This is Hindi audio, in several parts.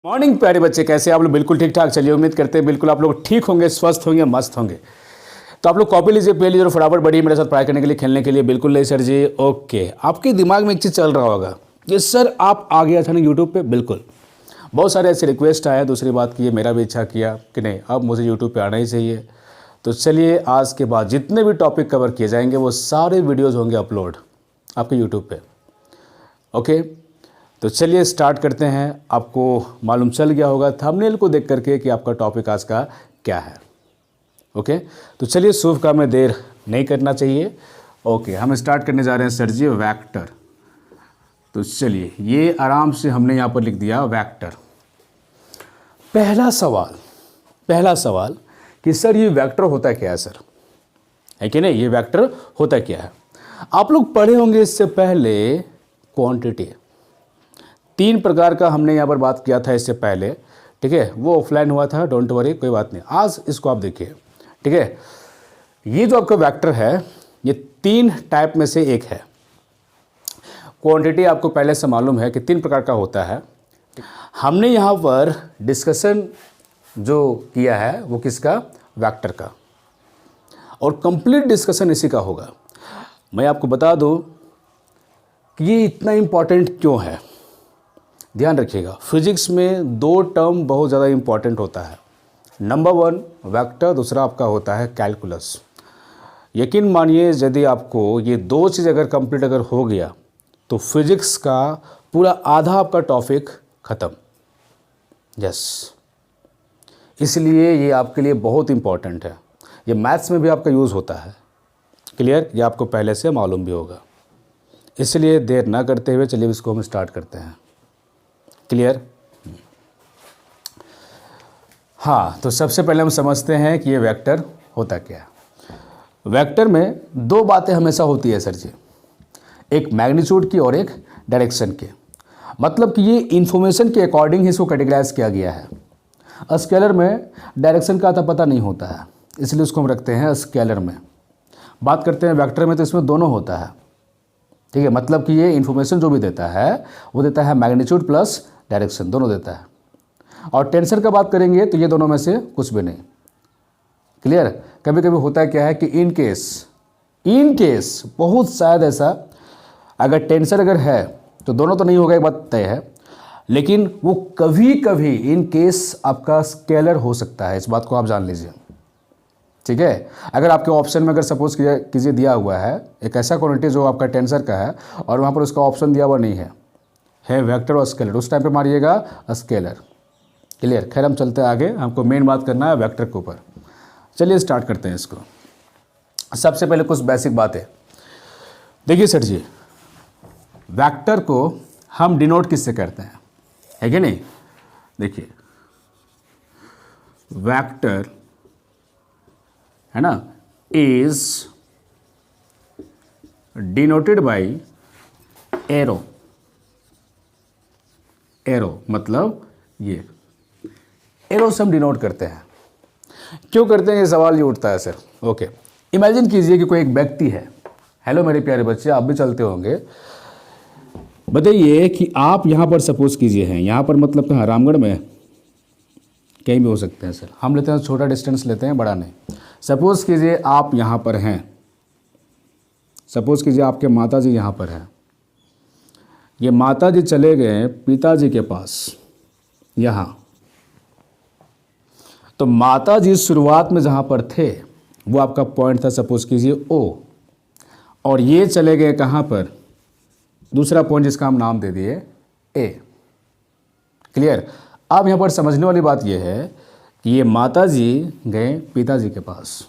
मॉर्निंग प्यारे बच्चे, कैसे आप लोग? बिल्कुल ठीक ठाक। चलिए, उम्मीद करते हैं बिल्कुल आप लोग ठीक होंगे, स्वस्थ होंगे, मस्त होंगे। तो आप लोग कॉपी लीजिए, पेन लीजिए और फटाफट बढ़िए मेरे साथ पढ़ाई करने के लिए, खेलने के लिए। बिल्कुल नहीं सर जी, ओके। आपके दिमाग में एक चीज़ चल रहा होगा कि सर आप आ गया था ना यूट्यूब पे। बिल्कुल, बहुत सारे ऐसे रिक्वेस्ट आए। दूसरी बात की मेरा भी इच्छा किया कि नहीं, अब मुझे यूट्यूब पे आना ही चाहिए। तो चलिए, आज के बाद जितने भी टॉपिक कवर किए जाएंगे वो सारे वीडियोज़ होंगे अपलोड आपके यूट्यूब पे। ओके, तो चलिए स्टार्ट करते हैं। आपको मालूम चल गया होगा थंबनेल को देख करके कि आपका टॉपिक आज का क्या है। ओके, तो चलिए शुभ काम में देर नहीं करना चाहिए। ओके, हम स्टार्ट करने जा रहे हैं सर जी वेक्टर। तो चलिए, ये आराम से हमने यहाँ पर लिख दिया वेक्टर। पहला सवाल कि सर ये वेक्टर होता क्या है सर, है कि नहीं? ये वेक्टर होता क्या है? आप लोग पढ़े होंगे इससे पहले क्वांटिटी। 3 प्रकार का हमने यहाँ पर बात किया था इससे पहले, ठीक है? वो ऑफलाइन हुआ था, डोंट वरी, कोई बात नहीं। आज इसको आप देखिए, ठीक है? ये जो आपका वेक्टर है ये 3 टाइप में से एक है। क्वांटिटी आपको पहले से मालूम है कि 3 प्रकार का होता है। हमने यहाँ पर डिस्कशन जो किया है वो किसका? वेक्टर का। और कंप्लीट डिस्कशन इसी का होगा। मैं आपको बता दूँ कि ये इतना इम्पॉर्टेंट क्यों है। ध्यान रखिएगा, फिजिक्स में 2 टर्म बहुत ज़्यादा इम्पॉर्टेंट होता है। नंबर 1 वेक्टर, दूसरा आपका होता है कैलकुलस। यकीन मानिए, यदि आपको ये 2 चीज़ अगर कंप्लीट अगर हो गया तो फिजिक्स का पूरा आधा आपका टॉपिक ख़त्म। यस, इसलिए ये आपके लिए बहुत इम्पॉर्टेंट है। ये मैथ्स में भी आपका यूज़ होता है। क्लियर? ये आपको पहले से मालूम भी होगा। इसलिए देर ना करते हुए चलिए इसको हम स्टार्ट करते हैं। क्लियर? हाँ, तो सबसे पहले हम समझते हैं कि ये वेक्टर होता क्या है। वेक्टर में 2 बातें हमेशा होती है सर जी, एक मैग्नीट्यूड की और एक डायरेक्शन की। मतलब कि ये इंफॉर्मेशन के अकॉर्डिंग ही इसको कैटेगराइज किया गया है। स्केलर में डायरेक्शन का आता पता नहीं होता है, इसलिए उसको हम रखते हैं स्केलर में। बात करते हैं वेक्टर में, तो इसमें दोनों होता है, ठीक है? मतलब कि ये इन्फॉर्मेशन जो भी देता है वो देता है मैग्नीट्यूड प्लस डायरेक्शन, दोनों देता है। और टेंसर का बात करेंगे तो ये दोनों में से कुछ भी नहीं। क्लियर? कभी कभी होता है क्या है कि इन केस बहुत शायद ऐसा, अगर टेंसर अगर है तो दोनों तो नहीं होगा, एक बात तय है। लेकिन वो कभी कभी इन केस आपका स्केलर हो सकता है, इस बात को आप जान लीजिए, ठीक है? अगर आपके ऑप्शन में अगर सपोज कीजिए दिया हुआ है एक ऐसा क्वांटिटी जो आपका टेंसर का है और वहाँ पर उसका ऑप्शन दिया हुआ नहीं है वेक्टर और स्केलर, उस टाइम पे मारिएगा स्केलर। क्लियर? खैर, हम चलते हैं आगे, हमको मेन बात करना है वेक्टर के ऊपर। चलिए स्टार्ट करते हैं इसको। सबसे पहले कुछ बेसिक बातें देखिए सर जी, वेक्टर को हम डिनोट किससे करते हैं, है कि नहीं? देखिए, वेक्टर है ना, इज डिनोटेड बाई एरो। मतलब ये एरो से हम डिनोट करते हैं। क्यों करते हैं, ये सवाल ये उठता है सर। ओके, इमेजिन कीजिए कि कोई एक व्यक्ति है। हेलो मेरे प्यारे बच्चे, आप भी चलते होंगे। बताइए कि आप यहाँ पर सपोज कीजिए हैं, यहाँ पर मतलब कहाँ? रामगढ़ में, कहीं भी हो सकते हैं सर। हम लेते हैं छोटा डिस्टेंस लेते हैं, बड़ा नहीं। सपोज कीजिए आप यहाँ पर हैं, सपोज कीजिए आपके माताजी यहाँ पर हैं। ये माताजी चले गए पिताजी के पास यहाँ। तो माताजी शुरुआत में जहाँ पर थे वो आपका पॉइंट था, सपोज कीजिए ओ, और ये चले गए कहाँ पर? दूसरा पॉइंट जिसका हम नाम दे दिए ए। क्लियर? अब यहाँ पर समझने वाली बात यह है कि ये माताजी गए पिताजी के पास,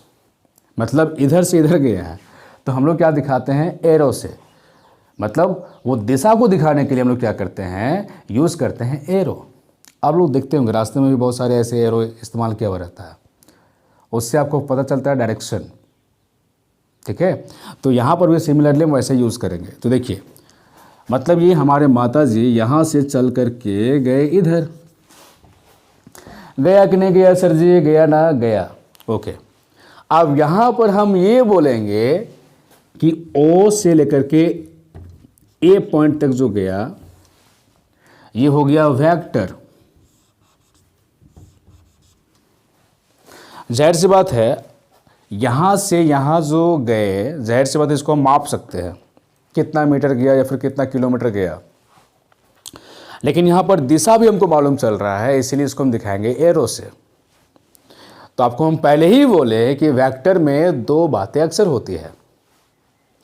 मतलब इधर से इधर गए हैं। तो हम लोग क्या दिखाते हैं? एरो से। मतलब वो दिशा को दिखाने के लिए हम लोग क्या करते हैं? यूज़ करते हैं एरो। आप लोग देखते होंगे रास्ते में भी बहुत सारे ऐसे एरो इस्तेमाल किया हुआ रहता है, उससे आपको पता चलता है डायरेक्शन, ठीक है? तो यहाँ पर भी सिमिलरली हम वैसे यूज़ करेंगे। तो देखिए, मतलब ये हमारे माताजी यहाँ से चल कर के गए इधर। गया कि नहीं गया सर जी? गया ना? गया। ओके, अब यहाँ पर हम ये बोलेंगे कि ओ से लेकर के ए पॉइंट तक जो गया ये हो गया वेक्टर। जाहिर सी बात है यहाँ से यहाँ जो गए, जाहिर सी बात है इसको हम माप सकते हैं कितना मीटर गया या फिर कितना किलोमीटर गया, लेकिन यहाँ पर दिशा भी हमको मालूम चल रहा है, इसीलिए इसको हम दिखाएंगे एरो से। तो आपको हम पहले ही बोले कि वेक्टर में दो बातें अक्सर होती है,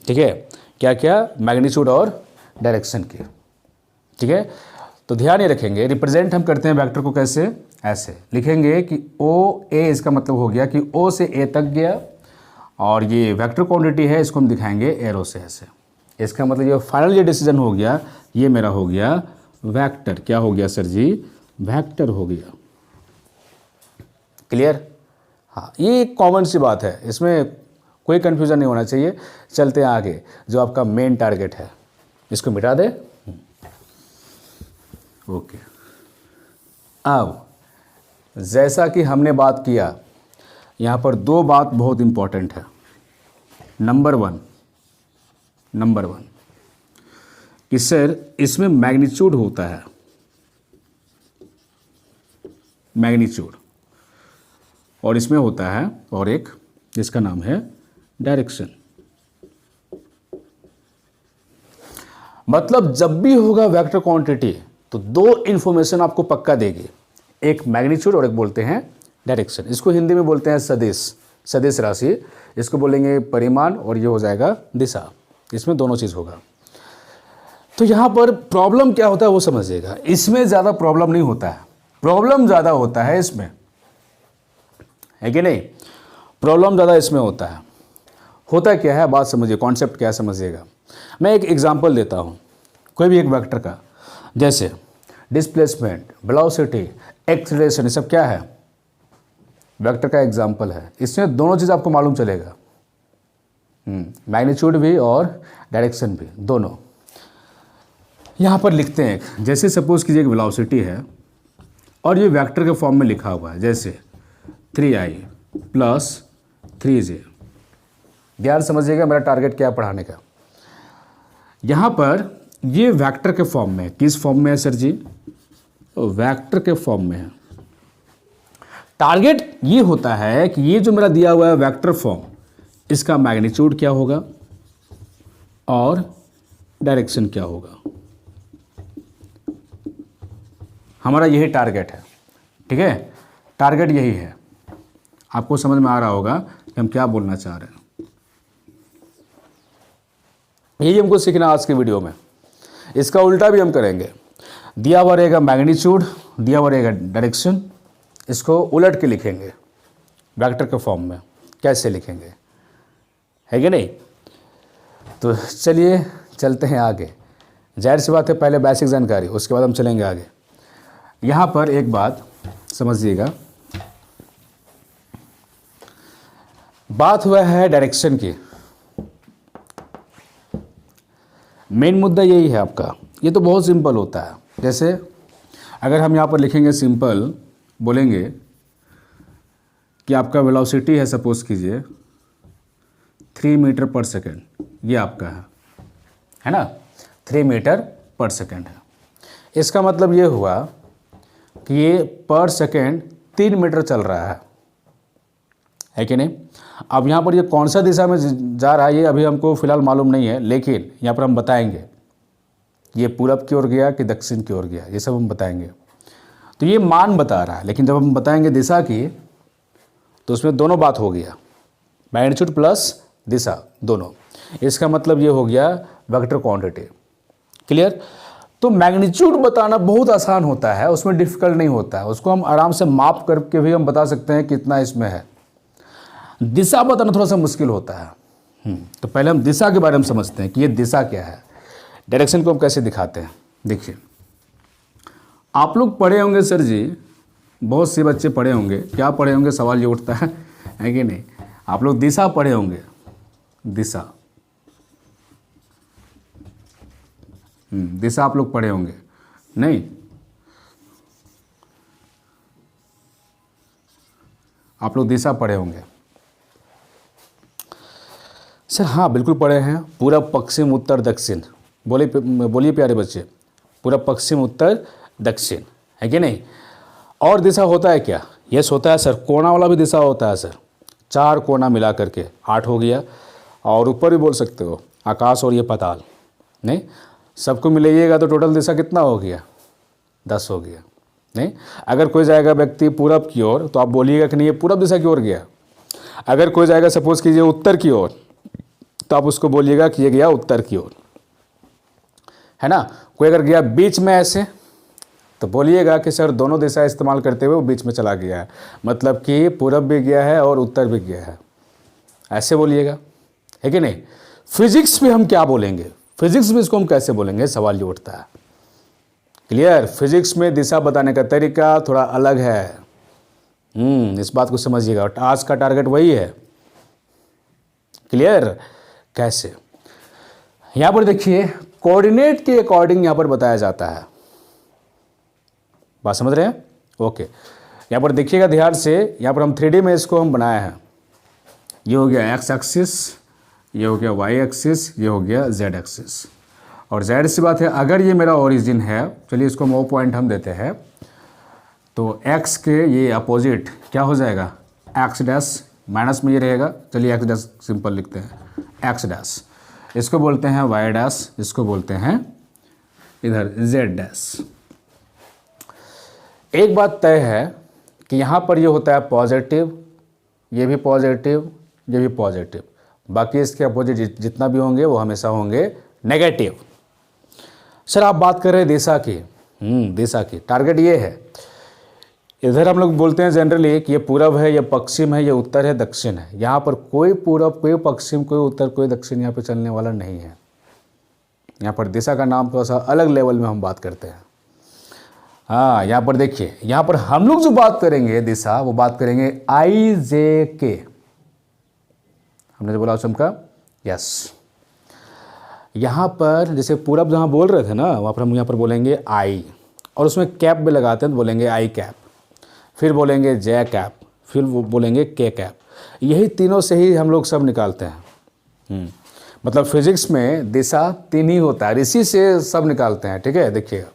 ठीक है, क्या क्या, मैग्नीट्यूड और डायरेक्शन की, ठीक है। तो ध्यान ये रखेंगे, रिप्रेजेंट हम करते हैं वेक्टर को कैसे, ऐसे लिखेंगे कि ओ ए, इसका मतलब हो गया कि ओ से ए तक गया, और ये वेक्टर क्वांटिटी है, इसको हम दिखाएंगे एरो से ऐसे। इसका मतलब ये फाइनल जो डिसीजन हो गया ये मेरा हो गया वेक्टर। क्या हो गया सर जी, वेक्टर हो गया। क्लियर? हाँ, ये एक कॉमन सी बात है, इसमें कोई कन्फ्यूज़न नहीं होना चाहिए। चलते हैं आगे, जो आपका मेन टारगेट है इसको मिटा दे। ओके, अब जैसा कि हमने बात किया, यहाँ पर दो बात बहुत इंपॉर्टेंट है। नंबर वन कि सर इसमें मैग्नीट्यूड होता है, मैग्नीट्यूड, और इसमें होता है और एक जिसका नाम है डायरेक्शन। मतलब जब भी होगा वेक्टर क्वांटिटी तो दो इन्फॉर्मेशन आपको पक्का देगी, एक मैग्नीट्यूड और एक बोलते हैं डायरेक्शन। इसको हिंदी में बोलते हैं सदिश, सदिश राशि, इसको बोलेंगे परिमाण, और ये हो जाएगा दिशा। इसमें दोनों चीज़ होगा। तो यहाँ पर प्रॉब्लम क्या होता है वो समझिएगा। इसमें ज़्यादा प्रॉब्लम नहीं होता है, प्रॉब्लम ज़्यादा होता है इसमें, है कि नहीं? प्रॉब्लम ज़्यादा इसमें होता है। होता क्या है, बात समझिए, कॉन्सेप्ट क्या है समझिएगा। मैं एक एग्जांपल देता हूँ कोई भी एक वेक्टर का, जैसे डिस्प्लेसमेंट, वेलोसिटी, एक्सेलरेशन, ये सब क्या है, वेक्टर का एग्जांपल है। इसमें दोनों चीज़ आपको मालूम चलेगा, मैग्नीट्यूड भी और डायरेक्शन भी, दोनों। यहाँ पर लिखते हैं, जैसे सपोज कीजिए एक वेलोसिटी है और ये वेक्टर के फॉर्म में लिखा हुआ है, जैसे 3i + 3j। ध्यान समझिएगा मेरा टारगेट क्या है पढ़ाने का। यहाँ पर ये वेक्टर के फॉर्म में, किस फॉर्म में है सर जी, वेक्टर के फॉर्म में है। टारगेट ये होता है कि ये जो मेरा दिया हुआ है वेक्टर फॉर्म, इसका मैग्नीट्यूड क्या होगा और डायरेक्शन क्या होगा। हमारा यही टारगेट है, ठीक है, टारगेट यही है। आपको समझ में आ रहा होगा कि हम क्या बोलना चाह रहे हैं। यही हमको सीखना आज की वीडियो में। इसका उल्टा भी हम करेंगे। दिया हुआ रहेगा मैग्नीट्यूड, दिया हुआ रहेगा डायरेक्शन, इसको उलट के लिखेंगे वेक्टर के फॉर्म में। कैसे लिखेंगे, है कि नहीं? तो चलिए चलते हैं आगे। जाहिर सी बात है पहले बेसिक जानकारी, उसके बाद हम चलेंगे आगे। यहाँ पर एक बात समझिएगा, बात हुआ है डायरेक्शन की। मेन मुद्दा यही है आपका। ये तो बहुत सिंपल होता है। जैसे अगर हम यहाँ पर लिखेंगे सिंपल, बोलेंगे कि आपका वेलोसिटी है, सपोज कीजिए 3 मीटर पर सेकेंड, ये आपका है ना, 3 मीटर पर सेकेंड है। इसका मतलब ये हुआ कि ये पर सेकेंड 3 मीटर चल रहा है कि नहीं? अब यहाँ पर ये कौन सा दिशा में जा रहा है ये अभी हमको फिलहाल मालूम नहीं है, लेकिन यहाँ पर हम बताएंगे ये पूरब की ओर गया कि दक्षिण की ओर गया, ये सब हम बताएंगे। तो ये मान बता रहा है, लेकिन जब हम बताएंगे दिशा की तो उसमें दोनों बात हो गया, मैग्नीट्यूड प्लस दिशा दोनों। इसका मतलब ये हो गया वेक्टर क्वांटिटी। क्लियर? तो मैग्नीट्यूड बताना बहुत आसान होता है, उसमें डिफिकल्ट नहीं होता है, उसको हम आराम से माप करके भी हम बता सकते हैं कितना इसमें है। दिशा बताना थोड़ा सा मुश्किल होता है। तो पहले हम दिशा के बारे में समझते हैं कि ये दिशा क्या है, डायरेक्शन को हम कैसे दिखाते हैं। देखिए, आप लोग पढ़े होंगे सर जी, बहुत से बच्चे पढ़े होंगे। क्या पढ़े होंगे सवाल ये उठता है कि नहीं? आप लोग दिशा पढ़े होंगे, दिशा, दिशा आप लोग पढ़े होंगे नहीं? आप लोग दिशा पढ़े होंगे सर? हाँ बिल्कुल पढ़े हैं। पूरब, पश्चिम, उत्तर, दक्षिण। बोलिए प्यारे बच्चे, पूरब, पश्चिम, उत्तर, दक्षिण, है कि नहीं? और दिशा होता है क्या? यस होता है सर। कोना वाला भी दिशा होता है सर, 4 कोना मिला करके 8 हो गया। और ऊपर भी बोल सकते हो, आकाश और ये पाताल। नहीं, सबको मिलाइएगा तो टोटल दिशा कितना हो गया? 10 हो गया। नहीं, अगर कोई जाएगा व्यक्ति पूरब की ओर तो आप बोलिएगा कि नहीं ये पूरब दिशा की ओर गया। अगर कोई जाएगा सपोज कीजिए उत्तर की ओर तो आप उसको बोलिएगा कि ये गया उत्तर की ओर, है ना। कोई अगर गया बीच में ऐसे तो बोलिएगा कि सर दोनों दिशा इस्तेमाल करते हुए वो बीच में चला गया है, मतलब कि पूरब भी गया है और उत्तर भी गया है, ऐसे बोलिएगा, है कि नहीं। फिजिक्स में हम क्या बोलेंगे, फिजिक्स में इसको हम कैसे बोलेंगे, सवाल ये उठता है। क्लियर। फिजिक्स में दिशा बताने का तरीका थोड़ा अलग है। इस बात को समझिएगा। आज का टारगेट वही है। क्लियर। कैसे, यहां पर देखिए कोऑर्डिनेट के अकॉर्डिंग यहां पर बताया जाता है। बात समझ रहे हैं? ओके, यहां पर देखिएगा ध्यान से। यहां पर हम 3D में इसको हम बनाए हैं। ये हो गया एक्स एक्सिस, ये हो गया वाई एक्सिस, ये हो गया जेड एक्सिस। और जाहिर सी बात है अगर ये मेरा ओरिजिन है, चलिए इसको वो पॉइंट हम देते हैं, तो एक्स के ये अपोजिट क्या हो जाएगा? एक्स डैश, माइनस में ये रहेगा। चलिए एक्स डैश सिंपल लिखते हैं, एक्स डैश। इसको बोलते हैं वाई डैश, इसको बोलते हैं इधर जेड डैश। एक बात तय है कि यहाँ पर ये होता है पॉजिटिव, ये भी पॉजिटिव, ये भी पॉजिटिव। बाकी इसके अपोजिट जितना भी होंगे वो हमेशा होंगे नेगेटिव। सर आप बात कर रहे हैं दिशा की, दिशा की, टारगेट ये है। इधर हम लोग बोलते हैं जनरली कि ये पूरब है, ये पश्चिम है, ये उत्तर है, दक्षिण है। यहाँ पर कोई पूरब, कोई पश्चिम, कोई उत्तर, कोई दक्षिण यहाँ पे चलने वाला नहीं है। यहाँ पर दिशा का नाम थोड़ा सा अलग लेवल में हम बात करते हैं। हाँ, यहाँ पर देखिए, यहाँ पर हम लोग जो बात करेंगे दिशा, वो बात करेंगे IJK। हमने जो बोला चमका, यस। यहाँ पर जैसे पूरब जहाँ बोल रहे थे ना, वहाँ पर हम यहाँ पर बोलेंगे आई, और उसमें कैप भी लगाते हैं तो बोलेंगे आई कैप, फिर बोलेंगे जे कैप, फिर वो बोलेंगे के कैप। यही तीनों से ही हम लोग सब निकालते हैं। मतलब फिजिक्स में दिशा 3 ही होता है, इसी से सब निकालते हैं। ठीक है, देखिएगा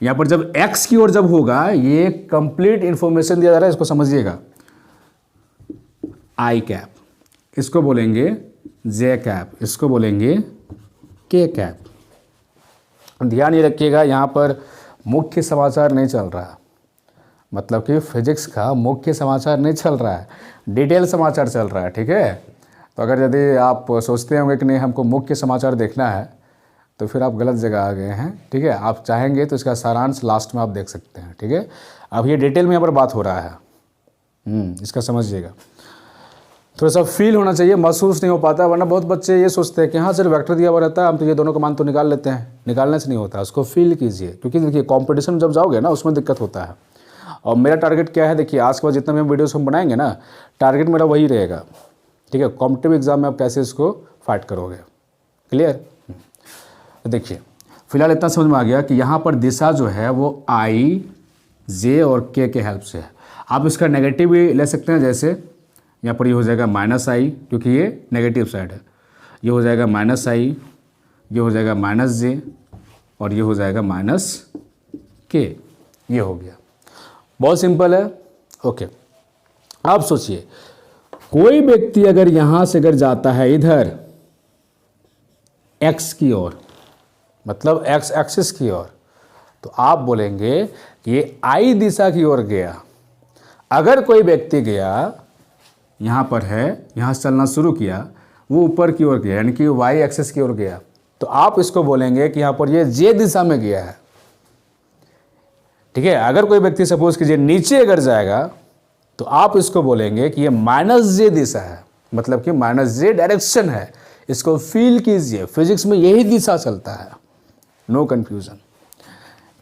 यहाँ पर जब एक्स की ओर जब होगा, ये कंप्लीट इंफॉर्मेशन दिया जा रहा है, इसको समझिएगा। आई कैप, इसको बोलेंगे जे कैप, इसको बोलेंगे के कैप। ध्यान ये रखिएगा, यहाँ पर मुख्य समाचार नहीं चल रहा है, मतलब कि फिजिक्स का मुख्य समाचार नहीं चल रहा है, डिटेल समाचार चल रहा है। ठीक है, तो अगर यदि आप सोचते होंगे कि नहीं हमको मुख्य समाचार देखना है, तो फिर आप गलत जगह आ गए हैं। ठीक है, आप चाहेंगे तो इसका सारांश लास्ट में आप देख सकते हैं। ठीक है, अब ये डिटेल में यहाँ पर बात हो रहा है, इसका समझिएगा। थोड़ा सा फील होना चाहिए, महसूस नहीं हो पाता, वरना बहुत बच्चे ये सोचते हैं कि हाँ सर वेक्टर दिया हुआ रहता है, हम तो ये दोनों का मान तो निकाल लेते हैं। निकालने से नहीं होता, उसको फील कीजिए। क्योंकि देखिए कॉम्पिटिशन जब जाओगे ना, उसमें दिक्कत होता है। और मेरा टारगेट क्या है, देखिए आज के बाद जितना भी हम वीडियोस हम बनाएंगे ना, टारगेट मेरा वही रहेगा। ठीक है, कॉम्पिटिटिव एग्जाम में आप कैसे इसको फाइट करोगे। क्लियर। तो देखिए फिलहाल इतना समझ में आ गया कि यहाँ पर दिशा जो है वो आई, जे और के हेल्प से है। आप इसका नेगेटिव भी ले सकते हैं, जैसे यहाँ पर ये हो जाएगा -i, क्योंकि ये नेगेटिव साइड है। ये हो जाएगा -i, ये हो जाएगा -j, और ये हो जाएगा -k। ये हो गया, बहुत सिंपल है। ओके, आप सोचिए कोई व्यक्ति अगर यहाँ से अगर जाता है इधर x की ओर, मतलब x एक्सिस की ओर, तो आप बोलेंगे कि ये I दिशा की ओर गया। अगर कोई व्यक्ति गया यहाँ पर है, यहाँ से चलना शुरू किया, वो ऊपर की ओर गया, यानी कि y एक्सिस की ओर गया, तो आप इसको बोलेंगे कि यहाँ पर ये j दिशा में गया है। ठीक है, अगर कोई व्यक्ति सपोज कीजिए नीचे अगर जाएगा, तो आप इसको बोलेंगे कि ये -j दिशा है, मतलब कि -j डायरेक्शन है। इसको फील कीजिए, फिजिक्स में यही दिशा चलता है, नो कंफ्यूजन।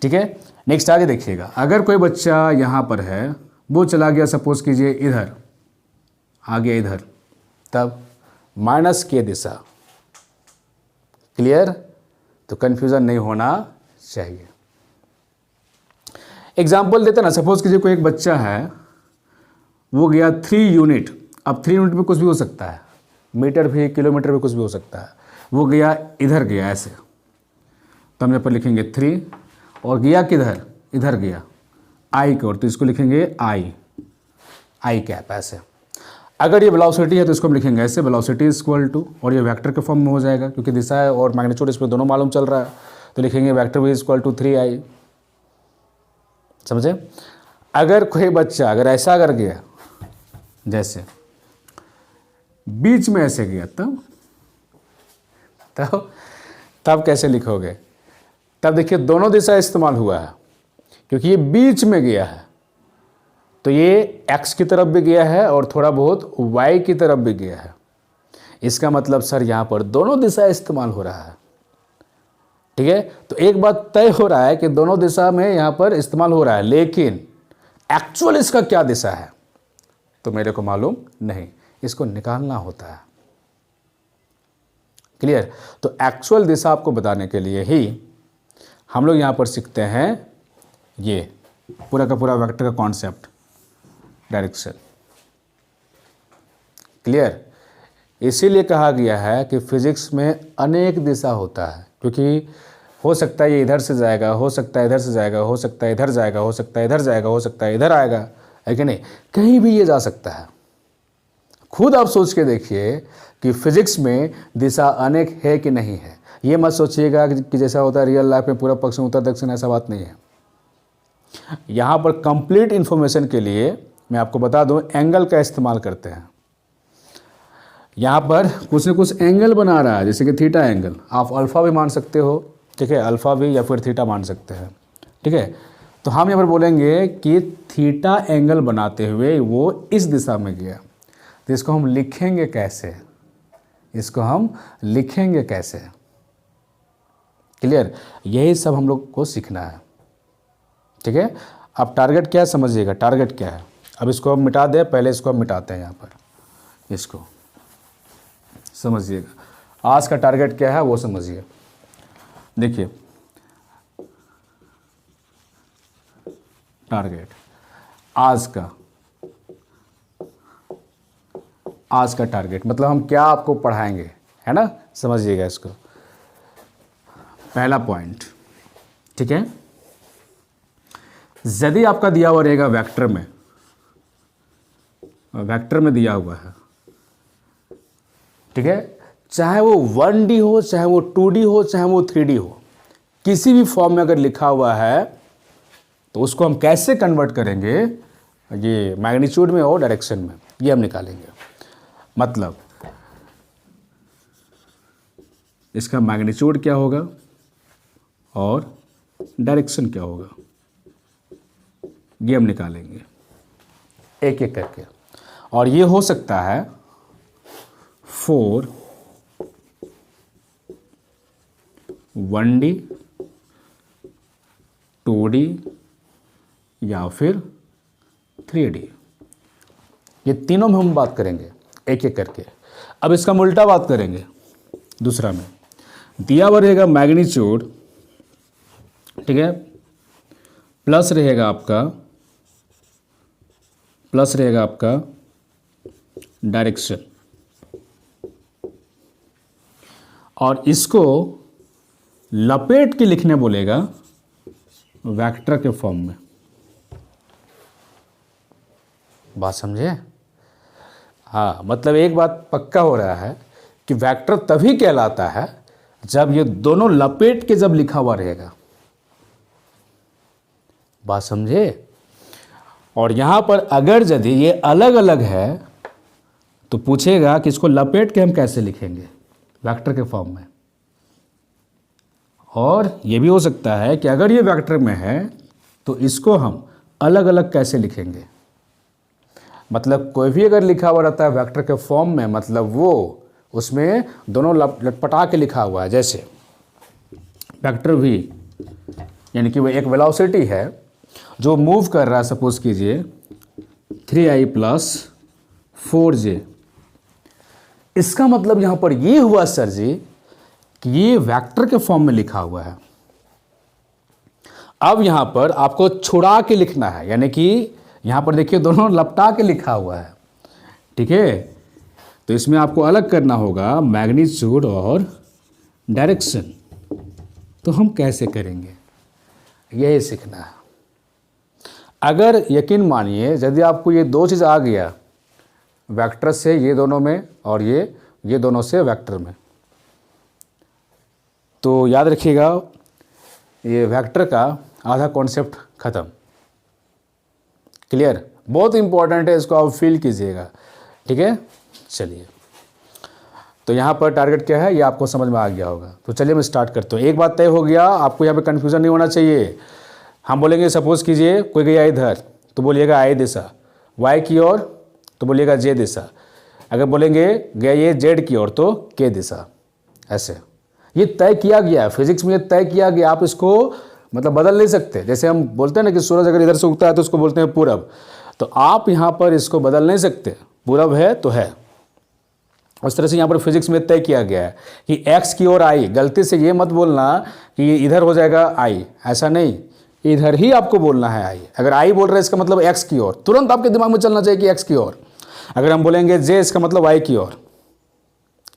ठीक है, नेक्स्ट आगे देखिएगा। अगर कोई बच्चा यहाँ पर है, वो चला गया सपोज कीजिए इधर, आ गया इधर, तब -k दिशा। क्लियर, तो कंफ्यूजन नहीं होना चाहिए। एग्जाम्पल देते ना, सपोज कीजिए कोई एक बच्चा है, वो गया 3 यूनिट। अब 3 यूनिट में कुछ भी हो सकता है, मीटर भी, किलोमीटर भी कुछ भी हो सकता है। वो गया इधर गया ऐसे, तो हम यहाँ पर लिखेंगे 3, और गया किधर, इधर गया, आई की ओर, तो इसको लिखेंगे आई कैप ऐसे। अगर ये वेलोसिटी है तो इसको हम लिखेंगे ऐसे, वेलोसिटी इज इक्वल टू, और ये वेक्टर के फॉर्म में हो जाएगा क्योंकि दिशा है और मैग्नीट्यूड इसमें दोनों मालूम चल रहा है, तो लिखेंगे vector v is equal to 3i। समझे? अगर कोई बच्चा अगर ऐसा कर गया, जैसे बीच में ऐसे गया, तब कैसे लिखोगे? तब देखिए दोनों दिशा इस्तेमाल हुआ है क्योंकि ये बीच में गया है, तो ये x की तरफ भी गया है और थोड़ा बहुत y की तरफ भी गया है। इसका मतलब सर यहाँ पर दोनों दिशा इस्तेमाल हो रहा है। ठीक है, तो एक बात तय हो रहा है कि दोनों दिशा में यहाँ पर इस्तेमाल हो रहा है, लेकिन एक्चुअल इसका क्या दिशा है तो मेरे को मालूम नहीं, इसको निकालना होता है। क्लियर? तो एक्चुअल दिशा आपको बताने के लिए ही हम लोग यहाँ पर सीखते हैं ये पूरा का पूरा वेक्टर का कॉन्सेप्ट, डायरेक्शन। क्लियर? इसीलिए कहा गया है कि फिजिक्स में अनेक दिशा होता है, क्योंकि हो सकता है ये इधर से जाएगा, हो सकता है इधर से जाएगा, हो सकता है इधर जाएगा, हो सकता है इधर जाएगा, हो सकता है इधर आएगा, है कि नहीं? कहीं भी ये जा सकता है। खुद आप सोच के देखिए कि फिजिक्स में दिशा अनेक है कि नहीं है। ये मत सोचिएगा कि जैसा होता है रियल लाइफ में पूरा पश्चिम उत्तर दक्षिण, ऐसा बात नहीं है। यहाँ पर कंप्लीट इन्फॉर्मेशन के लिए मैं आपको बता दूं, एंगल का इस्तेमाल करते हैं। यहाँ पर कुछ न कुछ एंगल बना रहा है, जैसे कि थीटा एंगल, आप अल्फ़ा भी मान सकते हो, ठीक है, अल्फ़ा भी, या फिर थीटा मान सकते हैं। ठीक है, तो हम यहाँ पर बोलेंगे कि थीटा एंगल बनाते हुए वो इस दिशा में गया, तो इसको हम लिखेंगे कैसे? इसको हम लिखेंगे कैसे? क्लियर? यही सब हम लोग को सीखना है। ठीक है, अब टारगेट क्या है समझिएगा, टारगेट क्या है। अब इसको हम मिटा दें, पहले इसको हम मिटाते हैं। यहाँ पर इसको समझिएगा, आज का टारगेट क्या है वो समझिए। देखिए टारगेट आज का टारगेट मतलब हम क्या आपको पढ़ाएंगे, है ना? समझिएगा इसको। पहला पॉइंट, ठीक है, यदि आपका दिया हुआ रहेगा वेक्टर में दिया हुआ है, ठीक है, चाहे वो 1D हो, चाहे वो 2D हो, चाहे वो 3D हो, किसी भी फॉर्म में अगर लिखा हुआ है तो उसको हम कैसे कन्वर्ट करेंगे, ये मैग्नीट्यूड में और डायरेक्शन में, ये हम निकालेंगे। मतलब इसका मैग्नीट्यूड क्या होगा और डायरेक्शन क्या होगा, ये हम निकालेंगे एक एक करके। और ये हो सकता है 4 1D 2D या फिर 3D, ये तीनों में हम बात करेंगे एक एक करके। अब इसका उल्टा बात करेंगे, दूसरा में दिया हुआ रहेगा मैग्नीट्यूड, ठीक है, प्लस रहेगा आपका डायरेक्शन, और इसको लपेट के लिखने बोलेगा वेक्टर के फॉर्म में। बात समझे? हाँ, मतलब एक बात पक्का हो रहा है कि वेक्टर तभी कहलाता है जब ये दोनों लपेट के जब लिखा हुआ रहेगा। बात समझे? और यहाँ पर अगर यदि ये अलग अलग है तो पूछेगा कि इसको लपेट के हम कैसे लिखेंगे वेक्टर के फॉर्म में। और ये भी हो सकता है कि अगर ये वेक्टर में है तो इसको हम अलग अलग कैसे लिखेंगे। मतलब कोई भी अगर लिखा हुआ रहता है वेक्टर के फॉर्म में, मतलब वो उसमें दोनों लटपटा के लिखा हुआ है। जैसे वेक्टर v यानी कि वो एक वेलोसिटी है जो मूव कर रहा है, सपोज कीजिए 3i + 4j। इसका मतलब यहाँ पर ये हुआ सर जी कि ये वेक्टर के फॉर्म में लिखा हुआ है। अब यहाँ पर आपको छुड़ा के लिखना है, यानी कि यहाँ पर देखिए दोनों लपटा के लिखा हुआ है, ठीक है। तो इसमें आपको अलग करना होगा मैग्नीट्यूड और डायरेक्शन। तो हम कैसे करेंगे यही सीखना है। अगर यकीन मानिए यदि आपको ये दो चीज़ आ गया, वेक्टर से ये दोनों में और ये दोनों से वेक्टर में, तो याद रखिएगा ये वेक्टर का आधा कॉन्सेप्ट ख़त्म। क्लियर? बहुत इंपॉर्टेंट है, इसको आप फील कीजिएगा। ठीक है, चलिए तो यहाँ पर टारगेट क्या है ये आपको समझ में आ गया होगा। तो चलिए मैं स्टार्ट करता हूँ। एक बात तय हो गया, आपको यहाँ पे कन्फ्यूज़न नहीं होना चाहिए। हम बोलेंगे सपोज़ कीजिए कोई गया इधर तो बोलिएगा आई दिशा, वाई की ओर तो बोलिएगा जे दिशा, अगर बोलेंगे गया ये जेड की ओर तो के दिशा। ऐसे ये तय किया गया है, फिजिक्स में ये तय किया गया, आप इसको मतलब बदल नहीं सकते। जैसे हम बोलते हैं ना कि सूरज अगर इधर से उगता है तो उसको बोलते हैं पूरब, तो आप यहाँ पर इसको बदल नहीं सकते, पूरब है तो है। उस तरह से यहाँ पर फिजिक्स में तय किया गया है कि एक्स की ओर आई, गलती से ये मत बोलना कि इधर हो जाएगा आई, ऐसा नहीं, इधर ही आपको बोलना है आई। अगर आई बोल रहे हैं इसका मतलब एक्स की ओर, तुरंत आपके दिमाग में चलना चाहिए कि एक्स की ओर। अगर हम बोलेंगे जे इसका मतलब वाई की ओर।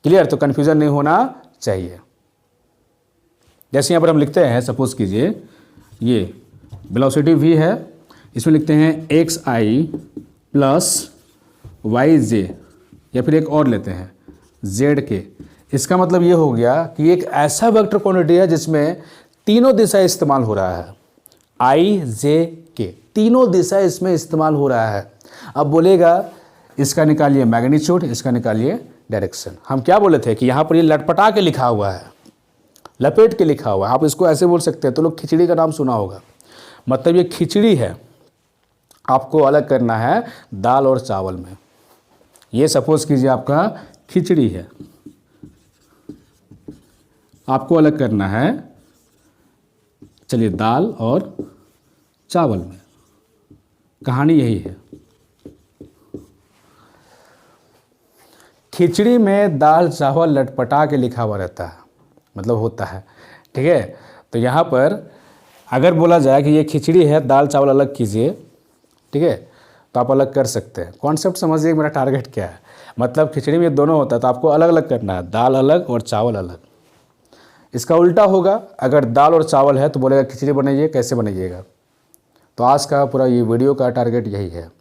क्लियर? तो कन्फ्यूजन नहीं होना चाहिए। जैसे यहाँ पर हम लिखते हैं, सपोज कीजिए ये वेलोसिटी v है, इसमें लिखते हैं एक्स आई प्लस वाई जे, या फिर एक और लेते हैं जेड के। इसका मतलब ये हो गया कि एक ऐसा वेक्टर क्वांटिटी है जिसमें तीनों दिशा इस्तेमाल हो रहा है, आई जे के तीनों दिशा इसमें इस्तेमाल हो रहा है। अब बोलेगा इसका निकालिए मैग्नीट्यूड, इसका निकालिए डायरेक्शन। हम क्या बोले थे कि यहाँ पर ये लटपटा के लिखा हुआ है, लपेट के लिखा हुआ है, आप इसको ऐसे बोल सकते हैं। तो लोग खिचड़ी का नाम सुना होगा, मतलब ये खिचड़ी है, आपको अलग करना है दाल और चावल में। ये सपोज कीजिए आपका खिचड़ी है, आपको अलग करना है, चलिए दाल और चावल में। कहानी यही है, खिचड़ी में दाल चावल लटपटा के लिखा हुआ रहता है, मतलब होता है। ठीक है, तो यहाँ पर अगर बोला जाए कि ये खिचड़ी है, दाल चावल अलग कीजिए, ठीक है, तो आप अलग कर सकते हैं। कॉन्सेप्ट समझिए मेरा टारगेट क्या है। मतलब खिचड़ी में दोनों होता है तो आपको अलग अलग करना है, दाल अलग और चावल अलग। इसका उल्टा होगा, अगर दाल और चावल है तो बोलेगा खिचड़ी बनाइए, कैसे बनाइएगा। तो आज का पूरा ये वीडियो का टारगेट यही है।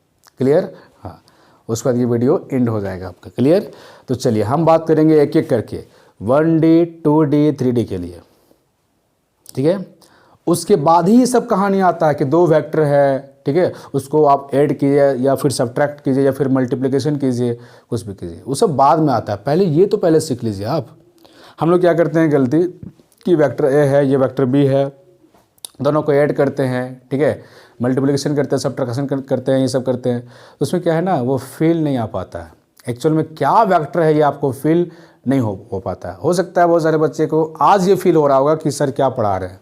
क्लियर? हाँ, उसके बाद ये वीडियो एंड हो जाएगा आपका। क्लियर? तो चलिए हम बात करेंगे एक एक करके 1D 2D 3D के लिए। ठीक है, उसके बाद ही ये सब कहानी आता है कि दो वेक्टर है, ठीक है, उसको आप ऐड कीजिए या फिर सब्ट्रैक्ट कीजिए या फिर मल्टीप्लिकेशन कीजिए, कुछ भी कीजिए, वो सब बाद में आता है। पहले ये तो पहले सीख लीजिए आप। हम लोग क्या करते हैं गलती कि वेक्टर ए है, ये वेक्टर बी है, दोनों को ऐड करते हैं, ठीक है, मल्टीप्लिकेशन करते हैं, सब्ट्रैक्शन करते हैं, ये सब करते हैं। तो उसमें क्या है ना, वो फील नहीं आ पाता है। एक्चुअल में क्या वेक्टर है ये आपको फील नहीं हो पाता है। हो सकता है बहुत सारे बच्चे को आज ये फील हो रहा होगा कि सर क्या पढ़ा रहे हैं।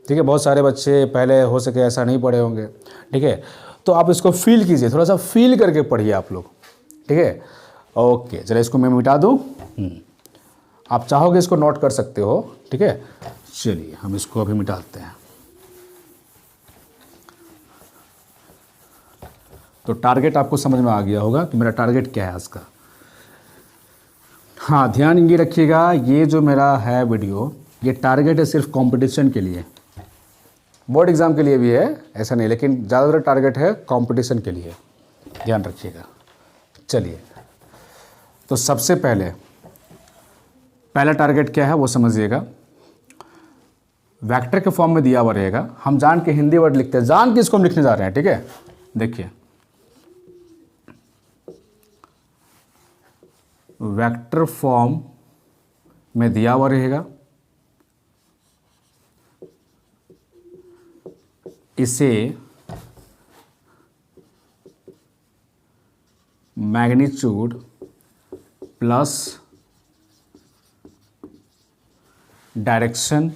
ठीक है, बहुत सारे बच्चे पहले हो सके ऐसा नहीं पढ़े होंगे। ठीक है, तो आप इसको फील कीजिए, थोड़ा सा फील करके पढ़िए आप लोग। ठीक है, ओके, चलिए इसको मैं मिटा दूँ। आप चाहोगे इसको नोट कर सकते हो। ठीक है, चलिए हम इसको अभी मिटाते हैं। तो टारगेट आपको समझ में आ गया होगा कि मेरा टारगेट क्या है आज का। हाँ, ध्यान ये रखिएगा, ये जो मेरा है वीडियो, ये टारगेट है सिर्फ कंपटीशन के लिए, बोर्ड एग्ज़ाम के लिए भी है ऐसा नहीं, लेकिन ज़्यादातर टारगेट है कंपटीशन के लिए, ध्यान रखिएगा। चलिए, तो सबसे पहला टारगेट क्या है वो समझिएगा। वेक्टर के फॉर्म में दिया हुआ रहेगा, हम जान के हिंदी वर्ड लिखते हैं, जान के इसको हम लिखने जा रहे हैं। ठीक है, देखिए वेक्टर फॉर्म में दिया हुआ रहेगा, इसे मैग्नीट्यूड प्लस डायरेक्शन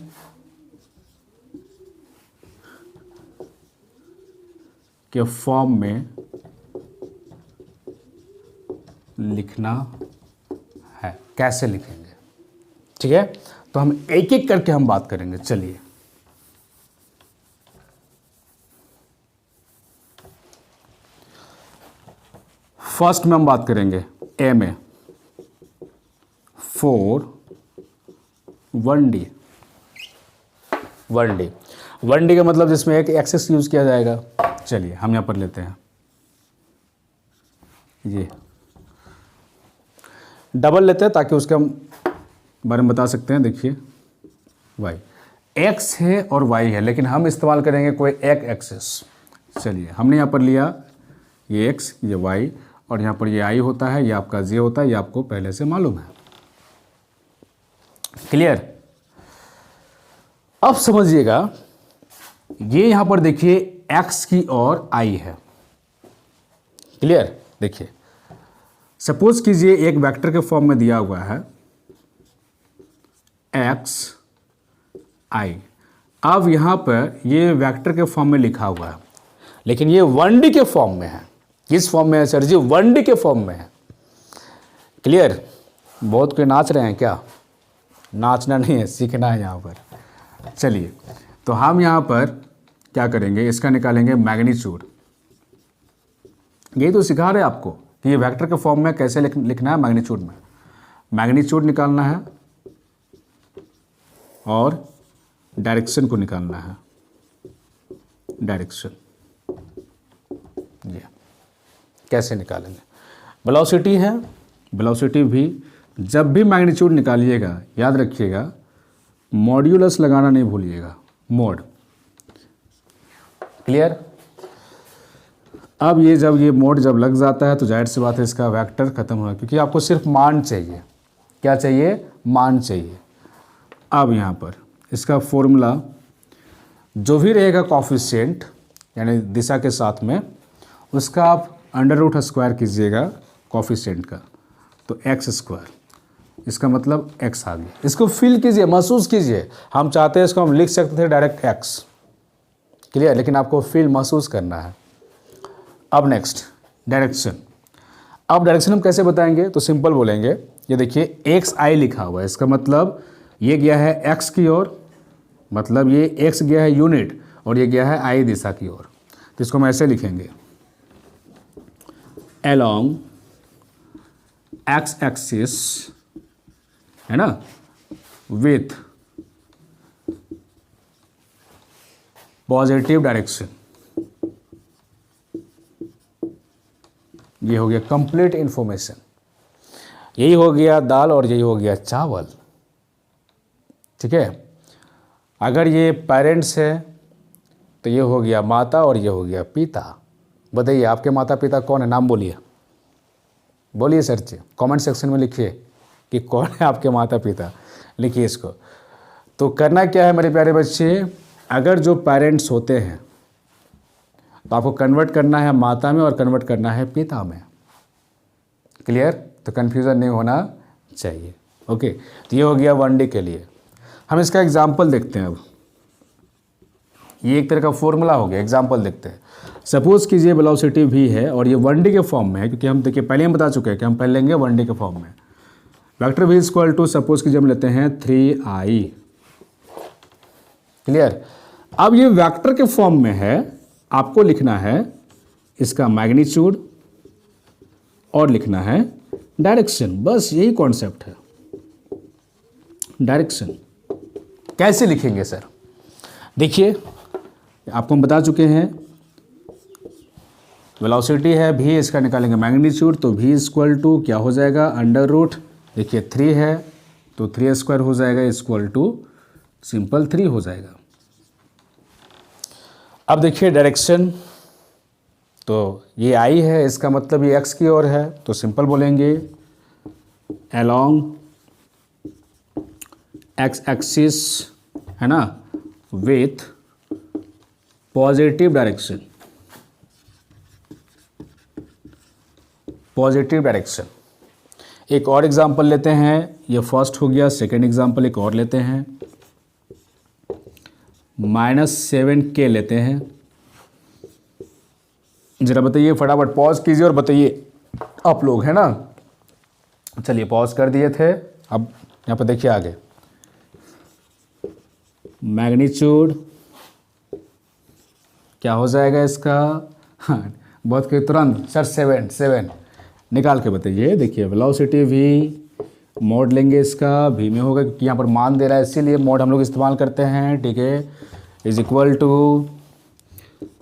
के फॉर्म में लिखना है। कैसे लिखेंगे? ठीक है, तो हम एक एक करके हम बात करेंगे। चलिए, फर्स्ट में हम बात करेंगे ए में 4 1D 1D का मतलब जिसमें एक एक्सिस यूज किया जाएगा, चलिए हम यहाँ पर लेते हैं ये डबल लेते हैं ताकि उसके हम बारे में बता सकते हैं। देखिए वाई एक्स है और वाई है, लेकिन हम इस्तेमाल करेंगे कोई एक एक्सेस। चलिए हमने यहाँ पर लिया ये एक्स, ये वाई, और यहाँ पर ये आई होता है, ये आपका जे होता है, ये आपको पहले से मालूम है। क्लियर? अब समझिएगा, ये यहाँ पर देखिए एक्स की और आई है। क्लियर? देखिए सपोज कीजिए एक वेक्टर के फॉर्म में दिया हुआ है एक्स आई। अब यहाँ पर ये वेक्टर के फॉर्म में लिखा हुआ है, लेकिन ये 1D के फॉर्म में है। किस फॉर्म में है सर जी? 1D के फॉर्म में है। क्लियर? बहुत कोई नाच रहे हैं क्या? नाचना नहीं है, सीखना है यहाँ पर। चलिए तो हम यहाँ पर क्या करेंगे, इसका निकालेंगे मैग्नीट्यूड। यही तो सिखा रहे हैं आपको कि ये वेक्टर के फॉर्म में कैसे लिखना है। मैग्नीट्यूड में मैग्नीट्यूड निकालना है और डायरेक्शन को निकालना है। डायरेक्शन ये कैसे निकालेंगे? वेलोसिटी है, वेलोसिटी भी जब भी मैग्नीट्यूड निकालिएगा याद रखिएगा मॉड्यूलस लगाना नहीं भूलिएगा, मोड। क्लियर? अब ये मोड जब लग जाता है तो जाहिर सी बात है इसका वेक्टर खत्म होगा, क्योंकि आपको सिर्फ मान चाहिए। क्या चाहिए? मान चाहिए। अब यहाँ पर इसका फॉर्मूला जो भी रहेगा कोफिशिएंट यानी दिशा के साथ में, उसका आप अंडर रूट स्क्वायर कीजिएगा कोफिशिएंट का, तो एक्स स्क्वायर। इसका मतलब एक्स आ गया। इसको फील कीजिए, महसूस कीजिए। हम चाहते हैं इसको हम लिख सकते थे डायरेक्ट एक्स। क्लियर? लेकिन आपको फील महसूस करना है। अब नेक्स्ट डायरेक्शन। अब डायरेक्शन हम कैसे बताएंगे? तो सिंपल बोलेंगे, ये देखिए एक्स आई लिखा हुआ है, इसका मतलब ये गया है एक्स की ओर, मतलब ये एक्स गया है यूनिट और ये गया है आई दिशा की ओर। तो इसको हम ऐसे लिखेंगे, along एक्स एक्सिस, है ना, विथ पॉजिटिव डायरेक्शन। ये हो गया कंप्लीट इंफॉर्मेशन। यही हो गया दाल और यही हो गया चावल। ठीक है? अगर ये पेरेंट्स है तो ये हो गया माता और ये हो गया पिता। बताइए आपके माता पिता कौन है? नाम बोलिए, बोलिए सर जी, कमेंट सेक्शन में लिखिए कि कौन है आपके माता पिता। लिखिए इसको। तो करना क्या है मेरे प्यारे बच्चे, अगर जो पेरेंट्स होते हैं तो आपको कन्वर्ट करना है माता में और कन्वर्ट करना है पिता में। क्लियर? तो कन्फ्यूज़न नहीं होना चाहिए। ओके, तो ये हो गया 1D के लिए। हम इसका एग्जाम्पल देखते हैं। अब ये एक तरह का फॉर्मूला हो गया, एग्जाम्पल देखते हैं। सपोज कीजिए वेलोसिटी भी है और ये 1D के फॉर्म में है, क्योंकि हम देखिए पहले हम बता चुके हैं कि हम पहले लेंगे 1D के फॉर्म में। वेक्टर भी इक्वल टू सपोज कीजिए हम लेते हैं 3i। क्लियर? अब ये वेक्टर के फॉर्म में है, आपको लिखना है इसका मैग्नीट्यूड और लिखना है डायरेक्शन। बस यही कॉन्सेप्ट है। डायरेक्शन कैसे लिखेंगे सर? देखिए आपको हम बता चुके हैं, वेलोसिटी है भी, इसका निकालेंगे मैग्नीट्यूड, तो भी इक्वल टू क्या हो जाएगा, अंडर रूट, देखिए 3 है तो 3 स्क्वायर हो जाएगा, इक्वल टू सिंपल 3 हो जाएगा। अब देखिए डायरेक्शन, तो ये आई है, इसका मतलब ये एक्स की ओर है, तो सिंपल बोलेंगे अलोंग एक्स एक्सिस, है ना, with positive direction. Positive direction. एक और एग्जांपल लेते हैं, ये फर्स्ट हो गया। सेकंड एग्जांपल एक और लेते हैं, -7k लेते हैं। जरा बताइए, फटाफट पॉज कीजिए और बताइए आप लोग, है ना। चलिए पॉज कर दिए थे, अब यहाँ पर देखिए आगे मैग्नीट्यूड क्या हो जाएगा इसका। हाँ, बहुत के तुरंत सर 7 निकाल के बताइए। देखिए वेलोसिटी भी, मोड लेंगे इसका, भी में होगा क्योंकि यहाँ पर मान दे रहा है, इसीलिए मोड हम लोग इस्तेमाल करते हैं। ठीक है, is equal to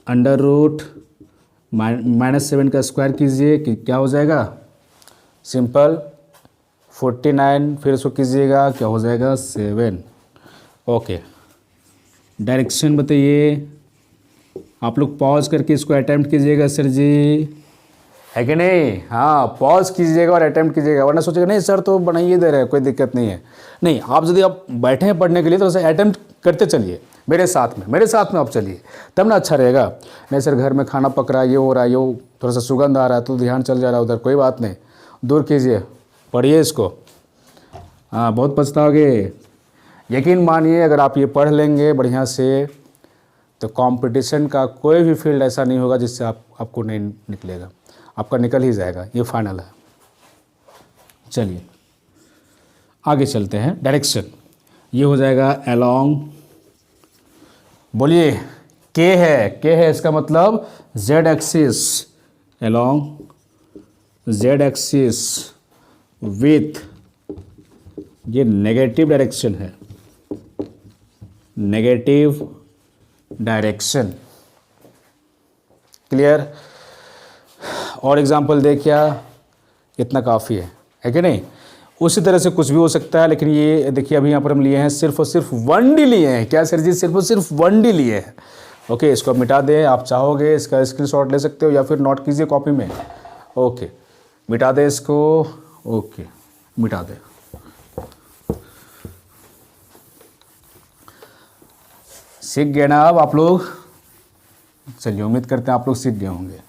under root -7 का स्क्वायर कीजिए कि क्या हो जाएगा, सिंपल 49, फिर इसको कीजिएगा क्या हो जाएगा 7। ओके, डायरेक्शन बताइए, आप लोग पॉज करके इसको अटैम्प्ट कीजिएगा सर जी, है कि नहीं? हाँ, पॉज कीजिएगा और अटैम्प्ट कीजिएगा, वरना सोचेगा नहीं सर तो बनाइए दे रहे हैं, कोई दिक्कत नहीं है। नहीं, आप यदि आप बैठे हैं पढ़ने के लिए तो उसे अटैम्प्ट करते चलिए मेरे साथ में आप चलिए, तब ना अच्छा रहेगा। नहीं सर घर में खाना पक रहा है, ये हो रहा है, ये थोड़ा सा सुगंध आ रहा है तो ध्यान चल जा रहा है उधर, कोई बात नहीं, दूर कीजिए, पढ़िए इसको। हाँ, बहुत पछताओगे, यकीन मानिए अगर आप ये पढ़ लेंगे बढ़िया से तो कंपटीशन का कोई भी फील्ड ऐसा नहीं होगा जिससे आपको नहीं निकलेगा, आपका निकल ही जाएगा, ये फाइनल है। चलिए आगे चलते हैं। डायरेक्शन ये हो जाएगा अलोंग, बोलिए के है इसका मतलब Z axis, along Z axis with, ये नेगेटिव डायरेक्शन है, नेगेटिव डायरेक्शन, क्लियर? और एग्जाम्पल दे क्या, इतना काफ़ी है कि नहीं? उसी तरह से कुछ भी हो सकता है, लेकिन ये देखिए अभी यहाँ पर हम लिए हैं सिर्फ और सिर्फ 1D लिए हैं, क्या सर जी, सिर्फ और सिर्फ 1D लिए हैं। ओके, इसको आप मिटा दें, आप चाहोगे इसका स्क्रीनशॉट ले सकते हो या फिर नोट कीजिए कॉपी में। ओके, मिटा दें इसको, ओके मिटा दें। सीख गए ना अब आप लोग? चलिए उम्मीद करते हैं आप लोग सीख गए होंगे।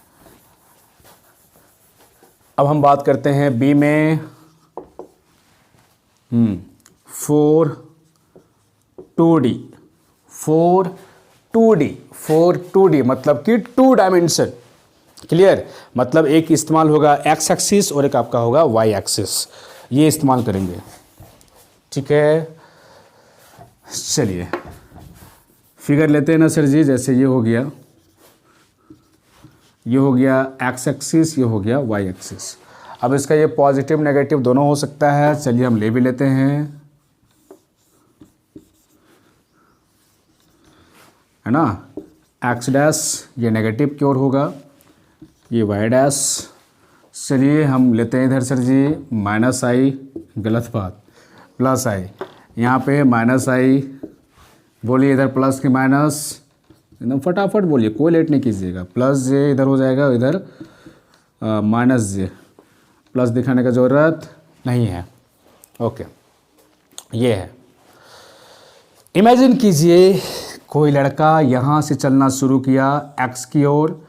अब हम बात करते हैं बी में 4 2D मतलब कि 2 डायमेंशन, क्लियर? मतलब एक इस्तेमाल होगा एक्स एक्सिस और एक आपका होगा वाई एक्सिस, ये इस्तेमाल करेंगे, ठीक है? चलिए फिगर लेते हैं ना सर जी, जैसे ये हो गया एक्स एक्सिस, ये हो गया वाई एक्सिस। अब इसका ये पॉजिटिव नेगेटिव दोनों हो सकता है, चलिए हम ले भी लेते हैं, है ना? एक्स डैश ये नेगेटिव की ओर होगा, ये वाई डैश, चलिए हम लेते हैं इधर सर जी -i, गलत बात, +i, यहाँ पे -i, बोलिए इधर प्लस की माइनस, एकदम फटाफट बोलिए, कोई लेट नहीं कीजिएगा, +j इधर हो जाएगा, इधर -j, प्लस दिखाने का ज़रूरत नहीं है। ओके, ये है। इमेजिन कीजिए कोई लड़का यहाँ से चलना शुरू किया x की ओर,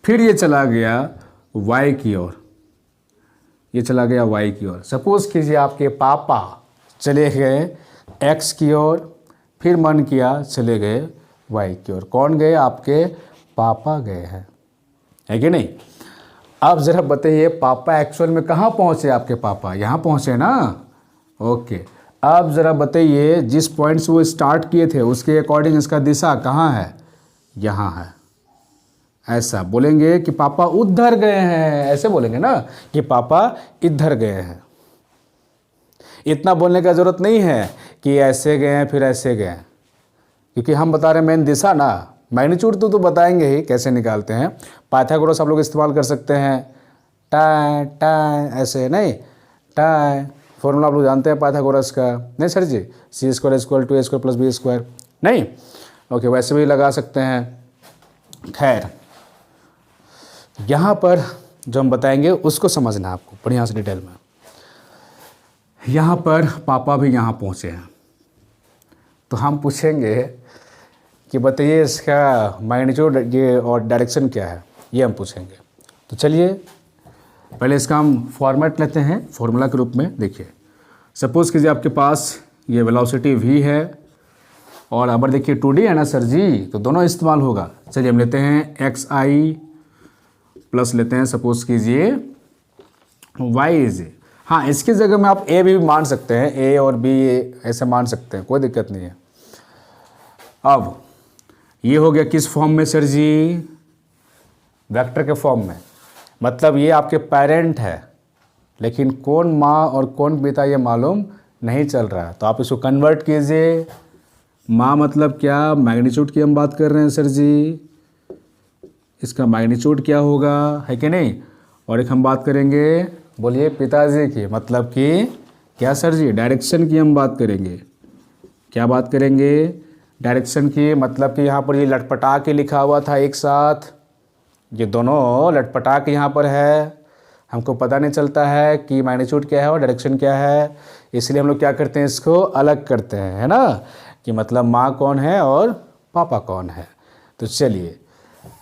फिर ये चला गया y की ओर, ये चला गया y की ओर। सपोज कीजिए आपके पापा चले गए x की ओर, फिर मन किया चले गए y की ओर। कौन गए? आपके पापा गए हैं, है कि नहीं? अब ज़रा बताइए पापा एक्चुअल में कहाँ पहुँचे? आपके पापा यहाँ पहुँचे ना। ओके, अब ज़रा बताइए जिस पॉइंट से वो स्टार्ट किए थे उसके अकॉर्डिंग इसका दिशा कहाँ है? यहाँ है। ऐसा बोलेंगे कि पापा उधर गए हैं, ऐसे बोलेंगे ना कि पापा इधर गए हैं। इतना बोलने का ज़रूरत नहीं है कि ऐसे गए हैं फिर ऐसे गए हैं, क्योंकि हम बता रहे हैं मेन दिशा ना, मैग्नीट्यूड तो बताएंगे ही कैसे निकालते हैं। पाइथागोरस आप लोग इस्तेमाल कर सकते हैं, टाइ टाइ ऐसे नहीं, टाइ फॉर्मूला आप लोग जानते हैं पाइथागोरस का, नहीं सर जी? c² = a² + b², नहीं? ओके, वैसे भी लगा सकते हैं। खैर, यहाँ पर जो हम बताएंगे उसको समझना है आपको बढ़िया से डिटेल में। यहाँ पर पापा भी यहाँ पहुँचे हैं, तो हम पूछेंगे कि बताइए इसका मैग्नीट्यूड ये और डायरेक्शन क्या है, ये हम पूछेंगे। तो चलिए पहले इसका हम फॉर्मेट लेते हैं फॉर्मूला के रूप में। देखिए सपोज़ कीजिए आपके पास ये वेलोसिटी v है और अगर देखिए 2D है ना सर जी, तो दोनों इस्तेमाल होगा। चलिए हम लेते हैं xi प्लस लेते हैं सपोज़ कीजिए yj। हाँ, इसकी जगह में आप a भी मान सकते हैं, a और b ऐसे मान सकते हैं, कोई दिक्कत नहीं है। अब ये हो गया किस फॉर्म में सर जी? वेक्टर के फॉर्म में। मतलब ये आपके पेरेंट है, लेकिन कौन माँ और कौन पिता ये मालूम नहीं चल रहा है, तो आप इसको कन्वर्ट कीजिए। माँ मतलब क्या? मैग्नीट्यूड की हम बात कर रहे हैं सर जी, इसका मैग्नीट्यूड क्या होगा, है कि नहीं। और एक हम बात करेंगे, बोलिए पिताजी की, मतलब कि क्या सर जी, डायरेक्शन की हम बात करेंगे। क्या बात करेंगे, डायरेक्शन की, मतलब कि यहाँ पर ये लटपटा के लिखा हुआ था एक साथ, ये दोनों लटपटा के यहाँ पर है, हमको पता नहीं चलता है कि मैग्नीट्यूड क्या है और डायरेक्शन क्या है, इसलिए हम लोग क्या करते हैं, इसको अलग करते हैं, है ना, कि मतलब माँ कौन है और पापा कौन है। तो चलिए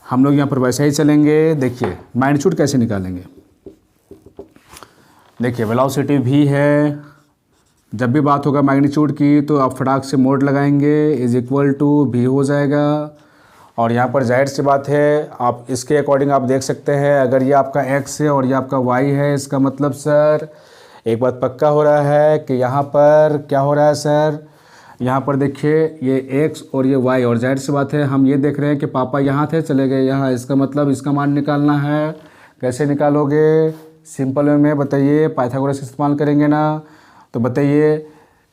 हम लोग यहाँ पर वैसे ही चलेंगे। देखिए मैग्नीट्यूड कैसे निकालेंगे, देखिए वेलोसिटी v है, जब भी बात होगा मैग्नीट्यूड की तो आप फटाक से मोड लगाएंगे, इज इक्वल टू v हो जाएगा। और यहाँ पर जाहिर सी बात है, आप इसके अकॉर्डिंग आप देख सकते हैं, अगर ये आपका x है और ये आपका y है, इसका मतलब सर एक बात पक्का हो रहा है कि यहाँ पर क्या हो रहा है सर, यहाँ पर देखिए ये x और ये y, और जाहिर सी बात है हम ये देख रहे हैं कि पापा यहाँ थे चले गए यहाँ, इसका मतलब इसका मान निकालना है। कैसे निकालोगे, सिंपल वे में बताइए, पाइथागोरस इस्तेमाल करेंगे ना। तो बताइए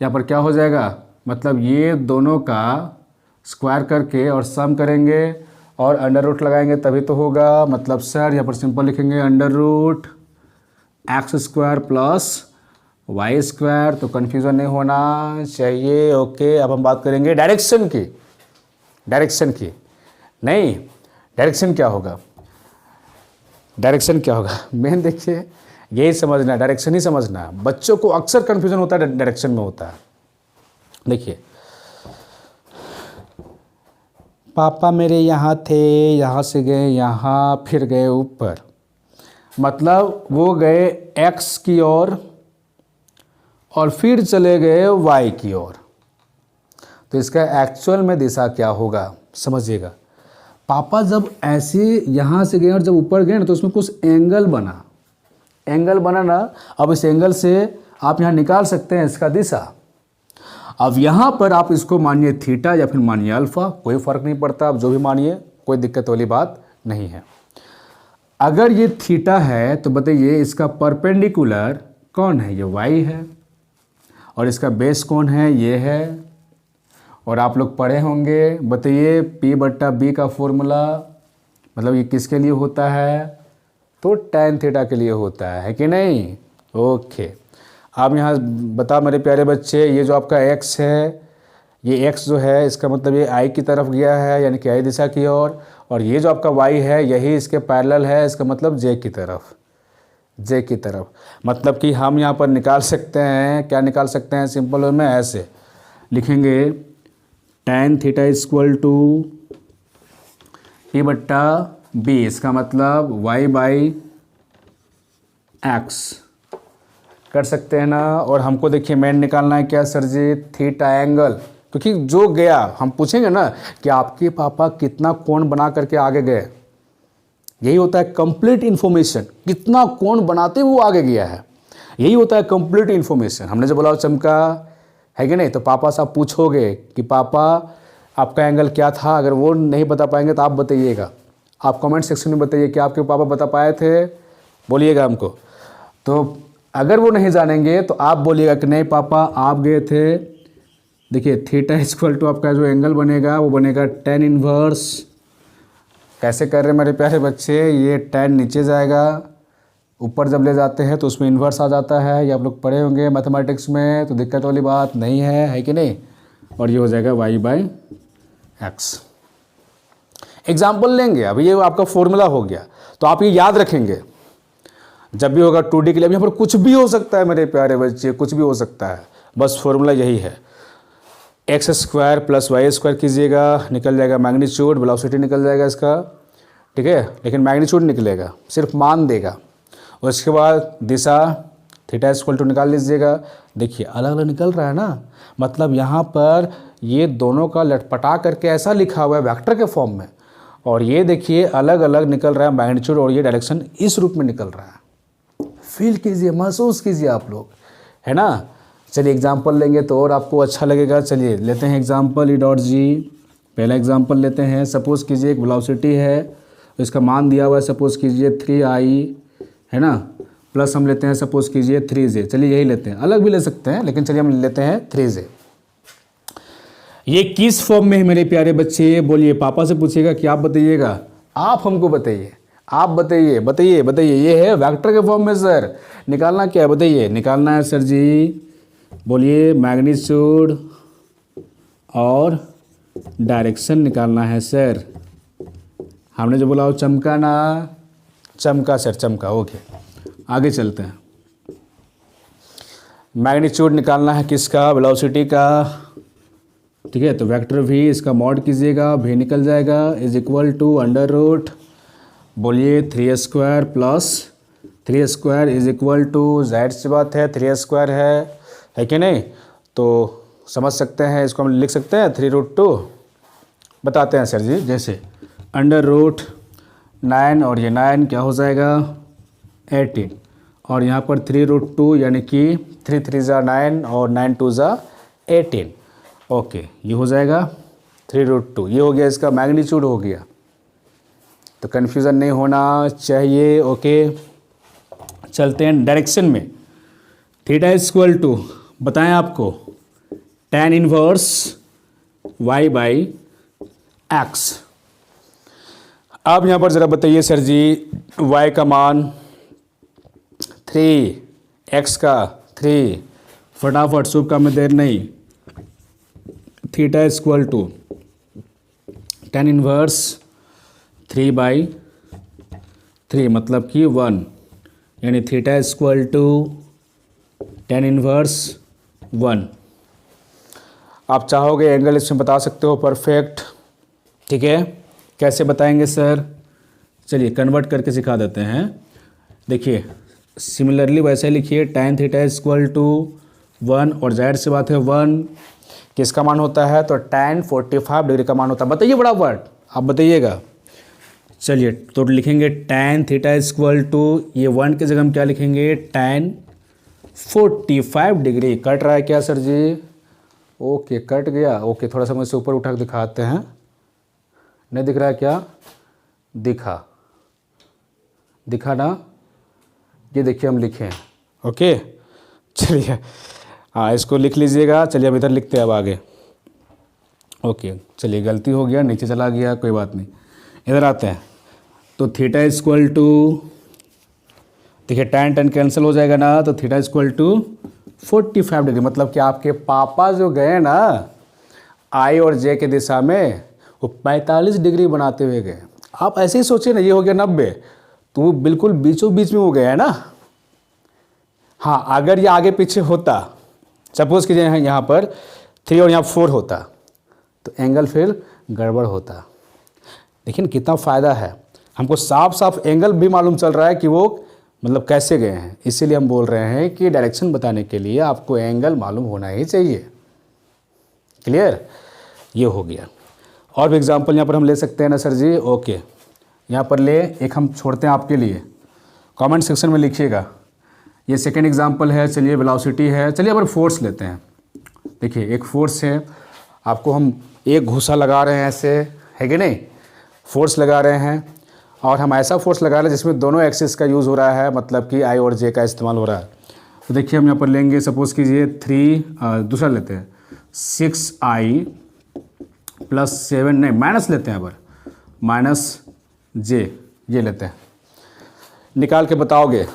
यहाँ पर क्या हो जाएगा, मतलब ये दोनों का स्क्वायर करके और सम करेंगे और अंडर रूट लगाएंगे तभी तो होगा। मतलब सर यहाँ पर सिंपल लिखेंगे under root x square plus y square, तो कन्फ्यूज़न नहीं होना चाहिए। ओके, अब हम बात करेंगे डायरेक्शन की। डायरेक्शन की नहीं, डायरेक्शन क्या होगा, डायरेक्शन क्या होगा, मेन देखिए यही समझना, डायरेक्शन ही समझना। बच्चों को अक्सर कन्फ्यूज़न होता है डायरेक्शन में होता है। देखिए पापा मेरे यहाँ थे, यहाँ से गए यहाँ, फिर गए ऊपर, मतलब वो गए एक्स की ओर और फिर चले गए वाई की ओर। तो इसका एक्चुअल में दिशा क्या होगा समझिएगा। पापा जब ऐसे यहाँ से गए और जब ऊपर गए ना तो उसमें कुछ एंगल बना, एंगल बना ना। अब इस एंगल से आप यहाँ निकाल सकते हैं इसका दिशा। अब यहाँ पर आप इसको मानिए थीटा या फिर मानिए अल्फ़ा, कोई फ़र्क नहीं पड़ता, आप जो भी मानिए, कोई दिक्कत वाली बात नहीं है। अगर ये थीटा है तो बताइए इसका परपेंडिकुलर कौन है, ये वाई है, और इसका बेस कौन है, ये है। और आप लोग पढ़े होंगे, बताइए P/B का फॉर्मूला मतलब ये किसके लिए होता है, तो tan थीटा के लिए होता है कि नहीं। ओके, आप यहाँ बता मेरे प्यारे बच्चे, ये जो आपका x है, ये x जो है इसका मतलब ये I की तरफ गया है, यानी कि I दिशा की ओर, और ये जो आपका y है यही इसके पैरेलल है, इसका मतलब j की तरफ, j की तरफ। मतलब कि हम यहाँ पर निकाल सकते हैं, क्या निकाल सकते हैं, सिंपल वे में ऐसे लिखेंगे tan theta equal to P/B, इसका मतलब y/x कर सकते हैं ना। और हमको देखिए मेन निकालना है क्या सर जी, थीटा एंगल, क्योंकि जो गया हम पूछेंगे ना कि आपके पापा कितना कोण बना करके आगे गए, यही होता है कंप्लीट इन्फॉर्मेशन, कितना कोण बनाते वो आगे गया है, यही होता है कंप्लीट इन्फॉर्मेशन। हमने जो बोला चमका है कि नहीं, तो पापा से आप पूछोगे कि पापा आपका एंगल क्या था, अगर वो नहीं बता पाएंगे तो आप बताइएगा, आप कमेंट सेक्शन में बताइए कि आपके पापा बता पाए थे, बोलिएगा हमको। तो अगर वो नहीं जानेंगे तो आप बोलिएगा कि नहीं पापा आप गए थे। देखिए थीटा इक्वल टू आपका जो एंगल बनेगा वो बनेगा tan इनवर्स। कैसे कर रहे हैं मेरे प्यारे बच्चे, ये tan नीचे जाएगा, ऊपर जब ले जाते हैं तो उसमें इन्वर्स आ जाता है, ये आप लोग पढ़े होंगे मैथमेटिक्स में, तो दिक्कत वाली बात नहीं है कि नहीं। और ये हो जाएगा y/x। एग्जाम्पल लेंगे, अभी ये आपका फॉर्मूला हो गया, तो आप ये याद रखेंगे जब भी होगा 2D के लिए। यहाँ पर कुछ भी हो सकता है मेरे प्यारे बच्चे, कुछ भी हो सकता है, बस फॉर्मूला यही है, x square plus y square कीजिएगा, निकल जाएगा मैग्नीट्यूड, वेलोसिटी निकल जाएगा इसका, ठीक है, लेकिन मैग्नीट्यूड निकलेगा, सिर्फ मान देगा। और इसके बाद दिशा थीटा इक्वल टू निकाल लीजिएगा। देखिए अलग अलग निकल रहा है ना, मतलब यहाँ पर ये दोनों का लटपटा करके ऐसा लिखा हुआ है वेक्टर के फॉर्म में, और ये देखिए अलग अलग निकल रहा है मैग्नीट्यूड, और ये डायरेक्शन इस रूप में निकल रहा है। फील कीजिए, महसूस कीजिए आप लोग, है ना। चलिए एग्जाम्पल लेंगे तो और आपको अच्छा लगेगा। चलिए लेते हैं एग्जाम्पल E.G। पहला एग्जाम्पल लेते हैं, सपोज़ कीजिए एक वेलोसिटी है, इसका मान दिया हुआ है सपोज़ कीजिए 3i, है ना, प्लस हम लेते हैं सपोज़ कीजिए 3j। चलिए यही लेते हैं, अलग भी ले सकते हैं लेकिन चलिए हम लेते हैं 3j। ये किस फॉर्म में है मेरे प्यारे बच्चे, बोलिए, पापा से पूछिएगा कि आप बताइएगा आप हमको बताइए, आप बताइए बताइए बताइए, ये है वेक्टर के फॉर्म में सर। निकालना क्या है बताइए, निकालना है सर जी, बोलिए मैग्नीट्यूड और डायरेक्शन निकालना है सर। हमने जो बोला वो चमका ना, चमका सर, चमका। ओके, आगे चलते हैं। मैग्नीट्यूड निकालना है किसका, वेलोसिटी का, ठीक है। तो वेक्टर वी, इसका मॉड कीजिएगा, वी निकल जाएगा, is equal to under root, बोलिए 3² प्लस 3² इज इक्वल टू, जाहिर सी बात है 3² है कि नहीं। तो समझ सकते हैं, इसको हम लिख सकते हैं 3√2। बताते हैं सर जी, जैसे अंडर रूट 9 और ये 9 क्या हो जाएगा 18, और यहाँ पर 3√2 यानी कि 3 3 ज़ा 9 और 9 2 ज़ा 18। ओके, ये हो जाएगा 3√2, ये हो गया इसका मैग्नीट्यूड हो गया। तो कन्फ्यूज़न नहीं होना चाहिए। ओके, चलते हैं डायरेक्शन में। थीटा इक्वल टू बताएं आपको tan inverse y by x. अब यहाँ पर ज़रा बताइए सर जी, y का मान 3, x का 3, फटाफट शुभ काम में देर नहीं। Theta equal to tan inverse 3/3 मतलब कि 1, यानी theta equal to tan inverse 1। आप चाहोगे एंगल इसमें बता सकते हो परफेक्ट, ठीक है। कैसे बताएंगे सर, चलिए कन्वर्ट करके सिखा देते हैं। देखिए सिमिलरली वैसे लिखिए, tan थीटा इक्वल टू 1, और जाहिर सी बात है 1 किसका मान होता है, तो tan 45 डिग्री का मान होता है। बताइए बड़ा वर्ड, आप बताइएगा। चलिए तो लिखेंगे tan थीटा इक्वल टू, ये 1 की जगह हम क्या लिखेंगे, tan 45 डिग्री। कट रहा है क्या सर जी, ओके कट गया। ओके, थोड़ा सा मुझसे ऊपर उठा के दिखाते हैं, नहीं दिख रहा है क्या, दिखा दिखा ना, ये देखिए हम लिखे हैं। ओके चलिए, हाँ इसको लिख लीजिएगा। चलिए अब इधर लिखते हैं अब आगे। ओके चलिए, गलती हो गया, नीचे चला गया, कोई बात नहीं। इधर आते हैं, तो थीटा इक्वल टू, देखिए tan कैंसिल हो जाएगा ना, तो थीटा इक्वल टू 45 डिग्री, मतलब कि आपके पापा जो गए ना आई और जे के दिशा में, वो 45 डिग्री बनाते हुए गए। आप ऐसे ही सोचिए ना, ये हो गया 90, तो वो बिल्कुल बीचों बीच में हो गया है ना। हाँ, अगर ये आगे पीछे होता, सपोज कीजिए यहाँ पर 3 और यहाँ 4 होता, तो एंगल फिर गड़बड़ होता। लेकिन कितना फ़ायदा है, हमको साफ साफ एंगल भी मालूम चल रहा है कि वो मतलब कैसे गए हैं। इसीलिए हम बोल रहे हैं कि डायरेक्शन बताने के लिए आपको एंगल मालूम होना ही चाहिए। क्लियर, ये हो गया। और भी एग्जांपल यहाँ पर हम ले सकते हैं ना सर जी। ओके, यहाँ पर ले, एक हम छोड़ते हैं आपके लिए, कमेंट सेक्शन में लिखिएगा। ये सेकेंड एग्जांपल है। चलिए वेलोसिटी है, चलिए अब फोर्स लेते हैं। देखिए एक फोर्स है, आपको हम एक घूसा लगा रहे हैं ऐसे, है कि नहीं, फोर्स लगा रहे हैं, और हम ऐसा फोर्स लगा रहे हैं जिसमें दोनों एक्सिस का यूज़ हो रहा है, मतलब कि आई और जे का इस्तेमाल हो रहा है। तो देखिए हम यहाँ पर लेंगे, सपोज कीजिए 3, दूसरा लेते हैं 6i + 7, नहीं माइनस लेते हैं, पर -j ये लेते हैं। निकाल के बताओगे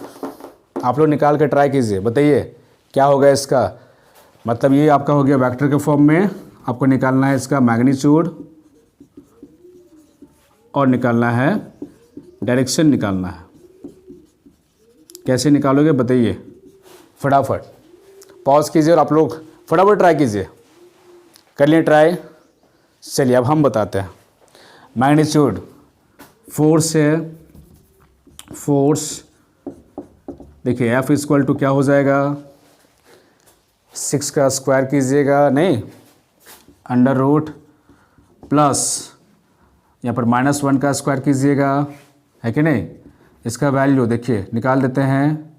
आप लोग, निकाल के ट्राई कीजिए, बताइए क्या होगा इसका। मतलब ये आपका हो गया वेक्टर के फॉर्म में, आपको निकालना है इसका मैग्नीट्यूड और निकालना है डायरेक्शन निकालना है। कैसे निकालोगे बताइए, फटाफट पॉज कीजिए और आप लोग फटाफट ट्राई कीजिए। कर लिए ट्राई, चलिए अब हम बताते हैं। मैग्नीट्यूड फोर्स है, फोर्स देखिए F इक्वल टू क्या हो जाएगा, 6 का स्क्वायर कीजिएगा, नहीं अंडर रूट प्लस यहाँ पर -1 का स्क्वायर कीजिएगा, है कि नहीं। इसका वैल्यू देखिए निकाल देते हैं,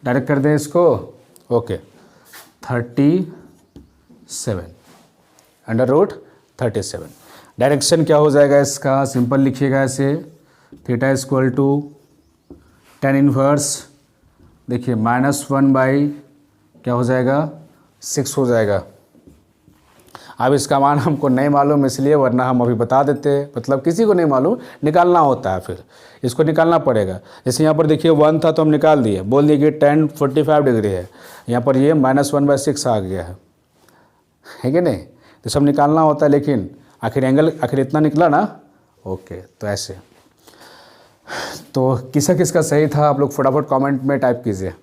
डायरेक्ट कर दें इसको। Okay 37 under root 37। डायरेक्शन क्या हो जाएगा इसका, सिंपल लिखिएगा ऐसे, theta equal to tan inverse, देखिए -1 बाई क्या हो जाएगा 6 हो जाएगा। अब इसका मान हमको नहीं मालूम इसलिए, वरना हम अभी बता देते, मतलब किसी को नहीं मालूम, निकालना होता है, फिर इसको निकालना पड़ेगा। जैसे यहाँ पर देखिए 1 था तो हम निकाल दिए, बोल दिए कि tan 45 डिग्री है, यहाँ पर ये -1/6 आ गया है कि नहीं। तो सब निकालना होता है, लेकिन आखिर एंगल आखिर इतना निकला ना। ओके, तो ऐसे तो किसका सही था, आप लोग फटाफट कमेंट में टाइप कीजिए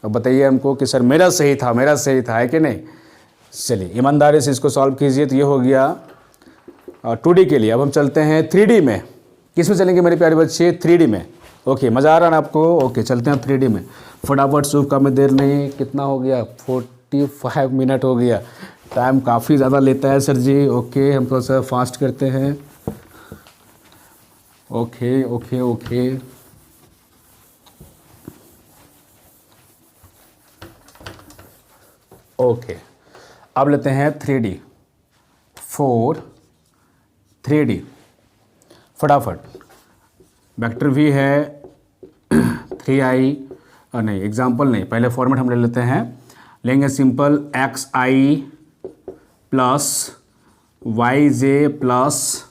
और बताइए हमको कि सर मेरा सही था, मेरा सही था, है कि नहीं। चलिए ईमानदारी से इसको सॉल्व कीजिए। तो ये हो गया 2D के लिए। अब हम चलते हैं 3D में। किस में चलेंगे मेरे प्यारे बच्चे? 3D में। ओके, मज़ा आ रहा है ना आपको? ओके, चलते हैं 3D में फटाफट। शुभ काम में देर नहीं, कितना हो गया? 45 मिनट हो गया। टाइम काफ़ी ज़्यादा लेता है सर जी। ओके, हम थोड़ा सा फास्ट करते हैं। ओके ओके ओके, ओके, अब लेते हैं 3D 3D फटाफट। वेक्टर भी है 3i, नहीं एग्जाम्पल नहीं, पहले फॉर्मेट हम ले लेते हैं। लेंगे simple xi plus yj plus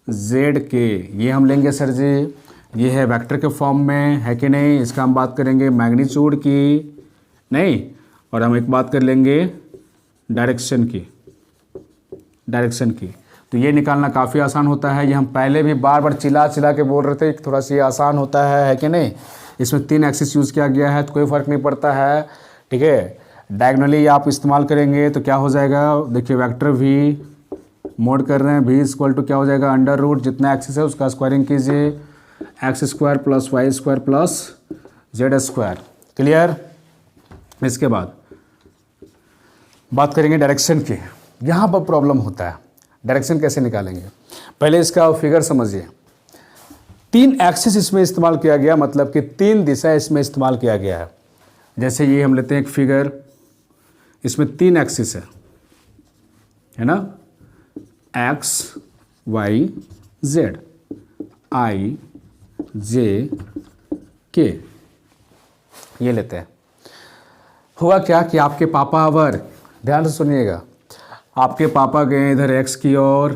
zk, ये हम लेंगे सर जी। ये है वेक्टर के फॉर्म में, है कि नहीं। इसका हम बात करेंगे मैग्नीट्यूड की, नहीं, और हम एक बात कर लेंगे डायरेक्शन की। तो ये निकालना काफ़ी आसान होता है। ये हम पहले भी बार बार चिल्ला के बोल रहे थे, थोड़ा सा ये आसान होता है कि नहीं। इसमें 3 एक्सिस यूज़ किया गया है तो कोई फ़र्क नहीं पड़ता है, ठीक है। डायगोनली आप इस्तेमाल करेंगे तो क्या हो जाएगा, देखिए वेक्टर भी मोड कर रहे हैं, v इक्वल टू क्या हो जाएगा, अंडर रूट जितना एक्सिस है उसका स्क्वायरिंग कीजिए, x² plus y² plus z²। Clear. इसके बाद बात करेंगे डायरेक्शन की। यहाँ पर प्रॉब्लम होता है, डायरेक्शन कैसे निकालेंगे। पहले इसका फिगर समझिए। 3 एक्सिस इसमें इस्तेमाल किया गया, मतलब कि 3 दिशा इसमें इस्तेमाल किया गया है। जैसे ये हम लेते हैं एक फिगर, इसमें 3 एक्सिस है ना, x y z, i j k, ये लेते हैं। हुआ क्या कि आपके पापा अवर, ध्यान से सुनिएगा, आपके पापा गए इधर x की ओर,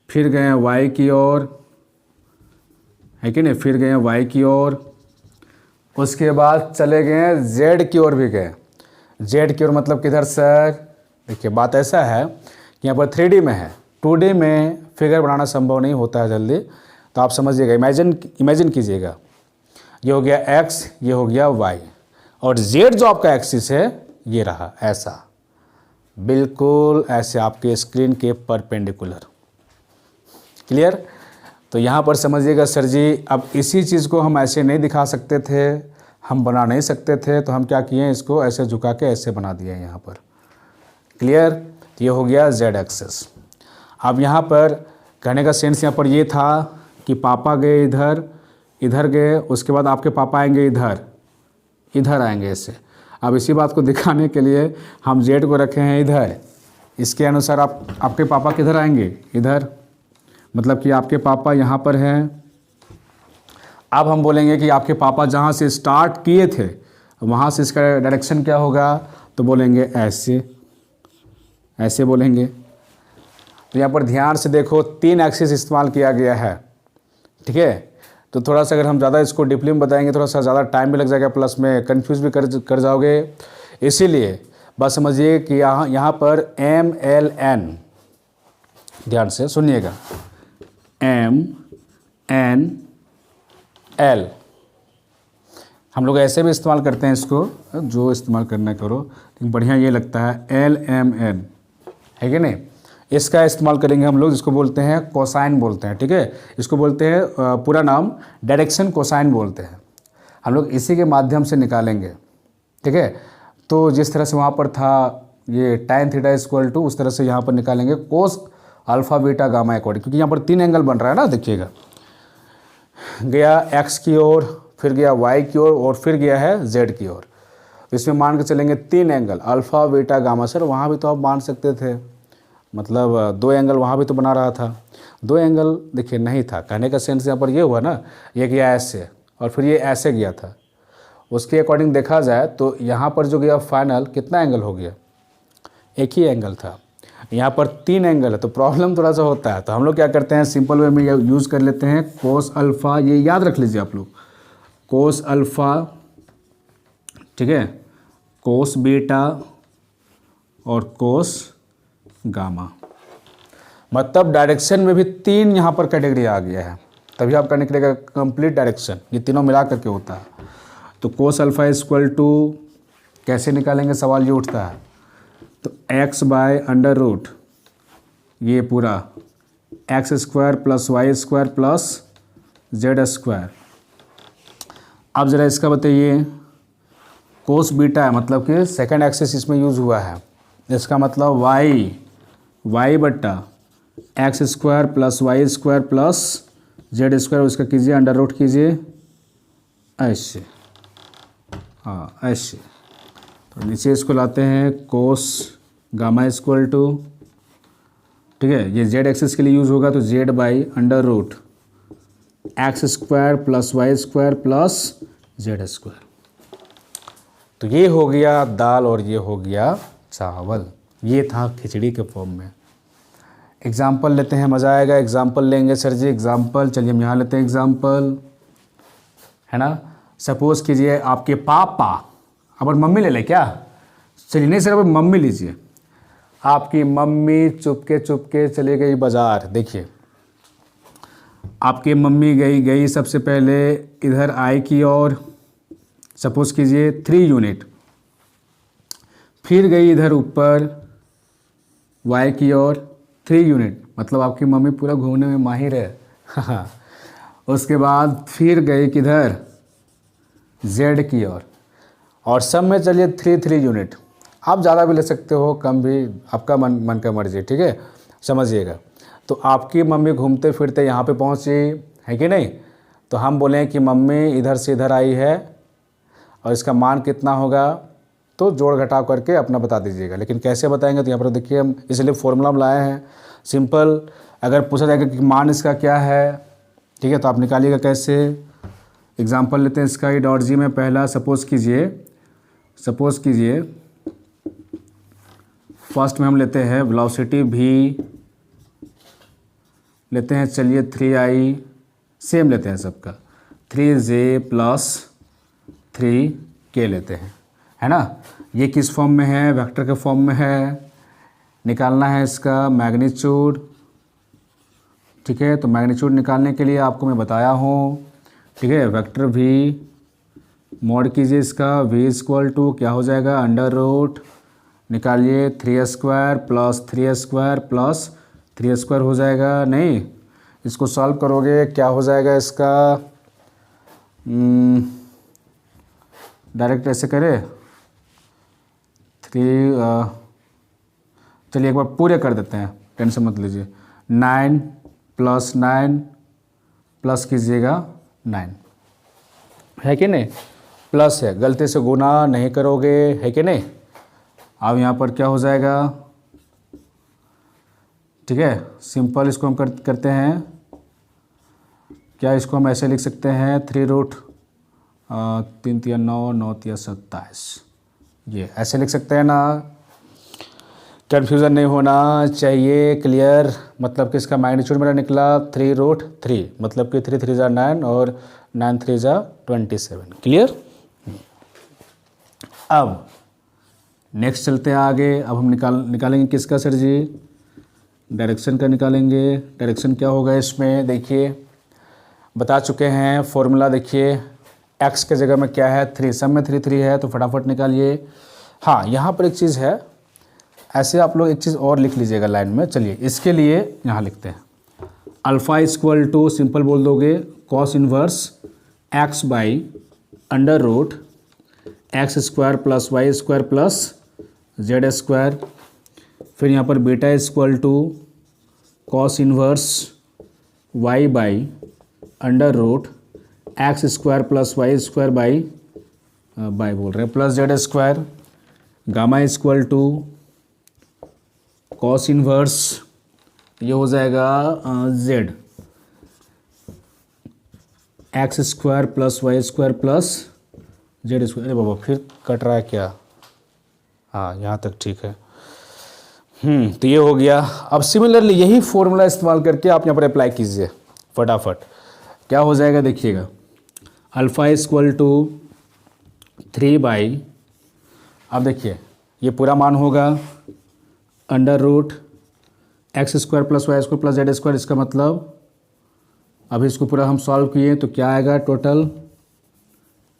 फिर गए y की ओर, है कि नहीं, फिर गए y की ओर, उसके बाद चले गए z की ओर भी गए। z की ओर मतलब किधर सर? देखिए बात ऐसा है कि यहाँ पर 3D में है, 2D में फिगर बनाना संभव नहीं होता है जल्दी, तो आप समझिएगा, इमेजिन कीजिएगा। ये हो गया x, ये हो गया y, और z जो आपका एक्सिस है ये रहा ऐसा, बिल्कुल ऐसे आपके स्क्रीन के परपेंडिकुलर। क्लियर। तो यहाँ पर समझिएगा सर जी, अब इसी चीज़ को हम ऐसे नहीं दिखा सकते थे, हम बना नहीं सकते थे, तो हम क्या किए, इसको ऐसे झुका के ऐसे बना दिए यहाँ पर। क्लियर। ये हो गया z एक्सिस। अब यहाँ पर कहने का सेंस यहाँ पर ये था कि पापा गए इधर गए, उसके बाद आपके पापा आएंगे इधर आएंगे ऐसे। अब इसी बात को दिखाने के लिए हम z को रखे हैं इधर, इसके अनुसार आपके पापा किधर आएंगे, इधर, मतलब कि आपके पापा यहाँ पर हैं। अब हम बोलेंगे कि आपके पापा जहाँ से स्टार्ट किए थे वहाँ से इसका डायरेक्शन क्या होगा, तो बोलेंगे ऐसे बोलेंगे। तो यहाँ पर ध्यान से देखो, 3 एक्सिस इस्तेमाल किया गया है, ठीक है। तो थोड़ा सा अगर हम ज़्यादा इसको डीपली में बताएंगे थोड़ा सा ज़्यादा टाइम भी लग जाएगा, प्लस में कंफ्यूज भी कर जाओगे। इसीलिए बस समझिए कि यहाँ पर MLN, ध्यान से सुनिएगा, MNL, हम लोग ऐसे भी इस्तेमाल करते हैं इसको, जो इस्तेमाल करना करो, लेकिन बढ़िया ये लगता है LMN, है कि नहीं। इसका इस्तेमाल करेंगे हम लोग, जिसको बोलते हैं कोसाइन बोलते हैं, ठीक है। इसको बोलते हैं, पूरा नाम डायरेक्शन कोसाइन बोलते हैं। हम लोग इसी के माध्यम से निकालेंगे, ठीक है। तो जिस तरह से वहाँ पर था ये tan थीटा इक्वल टू, उस तरह से यहाँ पर निकालेंगे cos alpha beta gamma according, क्योंकि यहाँ पर 3 एंगल बन रहा है ना। देखिएगा, गया x की ओर, फिर गया y की ओर, और फिर गया है z की ओर। इसमें मान के चलेंगे 3 angle alpha beta gamma. Sir वहाँ भी तो आप मान सकते थे, मतलब 2 एंगल वहाँ भी तो बना रहा था। 2 एंगल देखिए नहीं था, कहने का सेंस यहाँ पर ये हुआ ना, ये गया ऐसे और फिर ये ऐसे गया था। उसके अकॉर्डिंग देखा जाए तो यहाँ पर जो गया फाइनल कितना एंगल हो गया, एक ही एंगल था। यहाँ पर 3 एंगल है तो प्रॉब्लम थोड़ा सा होता है। तो हम लोग क्या करते हैं, सिंपल वे में यूज़ कर लेते हैं कोस अल्फ़ा, ये याद रख लीजिए आप लोग, कोस अल्फ़ा, ठीक है, कोस बीटा और कोस गामा। मतलब डायरेक्शन में भी 3 यहाँ पर कैटेगरी आ गया है, तभी आपका निकलेगा कंप्लीट डायरेक्शन, ये तीनों मिला करके होता है। तो कोस अल्फ़ा इक्वल टू कैसे निकालेंगे, सवाल ये उठता है, तो x बाय अंडर रूट ये पूरा x square plus y square plus z square. अब ज़रा इसका बताइए, कोस बीटा है मतलब कि सेकंड एक्सिस इसमें यूज़ हुआ है, इसका मतलब वाई बट्टा x square plus y square plus z square, उसका कीजिए अंडर रूट कीजिए ऐसे, हाँ ऐसे। तो नीचे इसको लाते हैं कोस गामा इक्वल टू, ठीक है, ये जेड एक्सिस के लिए यूज़ होगा तो z by under root x square plus y square plus z square. तो ये हो गया दाल और ये हो गया चावल, ये था खिचड़ी के फॉर्म में। एग्जाम्पल लेते हैं, मज़ा आएगा। एग्जाम्पल लेंगे सर जी, एग्जाम्पल, चलिए हम यहाँ लेते हैं एग्जाम्पल, है ना। सपोज़ कीजिए आपके पापा, अब मम्मी ले लें क्या, चलिए नहीं सर अब मम्मी लीजिए। आपकी मम्मी चुपके चली गई बाज़ार। देखिए आपकी मम्मी गई सबसे पहले इधर आई की ओर, सपोज़ कीजिए 3 यूनिट, फिर गई इधर ऊपर वाई की ओर 3 यूनिट, मतलब आपकी मम्मी पूरा घूमने में माहिर है। उसके बाद फिर गई किधर, जेड की ओर, और सब में चलिए 3 यूनिट। आप ज़्यादा भी ले सकते हो, कम भी, आपका मन का मर्जी, ठीक है, समझिएगा। तो आपकी मम्मी घूमते फिरते यहाँ पे पहुँची है कि नहीं, तो हम बोलें कि मम्मी इधर से इधर आई है और इसका मान कितना होगा, तो जोड़ घटाव करके अपना बता दीजिएगा। लेकिन कैसे बताएंगे, तो यहाँ पर देखिए हम इसलिए फॉर्मूला हम लाए हैं सिंपल। अगर पूछा जाएगा कि मान इसका क्या है, ठीक है, तो आप निकालिएगा कैसे। एग्जांपल लेते हैं इसका, ई डॉट जी में पहला सपोज़ कीजिए फर्स्ट में हम लेते हैं वेलोसिटी भी लेते हैं, चलिए 3i, सेम लेते हैं सबका, 3j प्लस 3k लेते हैं, है ना। ये किस फॉर्म में है, वेक्टर के फॉर्म में है। निकालना है इसका मैग्नीट्यूड, ठीक है। तो मैग्नीट्यूड निकालने के लिए आपको मैं बताया हूँ, ठीक है, वेक्टर भी मॉड कीजिए इसका, v इक्वल टू क्या हो जाएगा, अंडर रूट निकालिए 3 square plus 3 square plus 3 square हो जाएगा। नहीं, इसको सॉल्व करोगे क्या हो जाएगा इसका, डायरेक्ट ऐसे करें 3, चलिए एक बार पूरे कर देते हैं, टेंशन मत लीजिए। 9 प्लस 9 प्लस कीजिएगा 9, है कि नहीं, प्लस है, गलती से गुना नहीं करोगे, है कि नहीं। अब यहाँ पर क्या हो जाएगा, ठीक है, सिंपल इसको हम करते हैं क्या, इसको हम ऐसे लिख सकते हैं 3 रूट 3 तिया 9 9 तिया 27, ये ऐसे लिख सकते हैं ना। कन्फ्यूज़न नहीं होना चाहिए, क्लियर। मतलब कि इसका मैग्नीट्यूड मेरा निकला 3 रूट 3, मतलब कि 3 3 ज़ा 9 और 9 3 ज़ा 27, क्लियर। अब नेक्स्ट चलते हैं आगे। अब हम निकालेंगे किसका सर जी, डायरेक्शन का निकालेंगे। डायरेक्शन क्या होगा इसमें, देखिए बता चुके हैं फॉर्मूला, देखिए x के जगह में क्या है 3, सब में 3 3 है, तो फटाफट निकालिए। हाँ, यहाँ पर एक चीज़ है, ऐसे आप लोग एक चीज़ और लिख लीजिएगा लाइन में। चलिए इसके लिए यहाँ लिखते हैं, अल्फ़ा इक्वल टू सिंपल बोल दोगे cos inverse x by under root x square plus y square plus z square. फिर यहाँ पर beta equal to cos inverse y by under root x square plus y square by बोल रहे हैं plus z square. Gamma equal to cos inverse, ये हो जाएगा z x square plus y square plus z square. अरे बाबा फिर कट रहा है क्या, हाँ यहाँ तक ठीक है। तो ये हो गया। अब सिमिलरली यही फॉर्मूला इस्तेमाल करके आप यहाँ पर अप्लाई कीजिए फटाफट। क्या हो जाएगा देखिएगा, अल्फ़ा इक्वल टू 3/, अब देखिए ये पूरा मान होगा √x² + y² + z²। इसका मतलब अभी इसको पूरा हम सॉल्व किए तो क्या आएगा टोटल,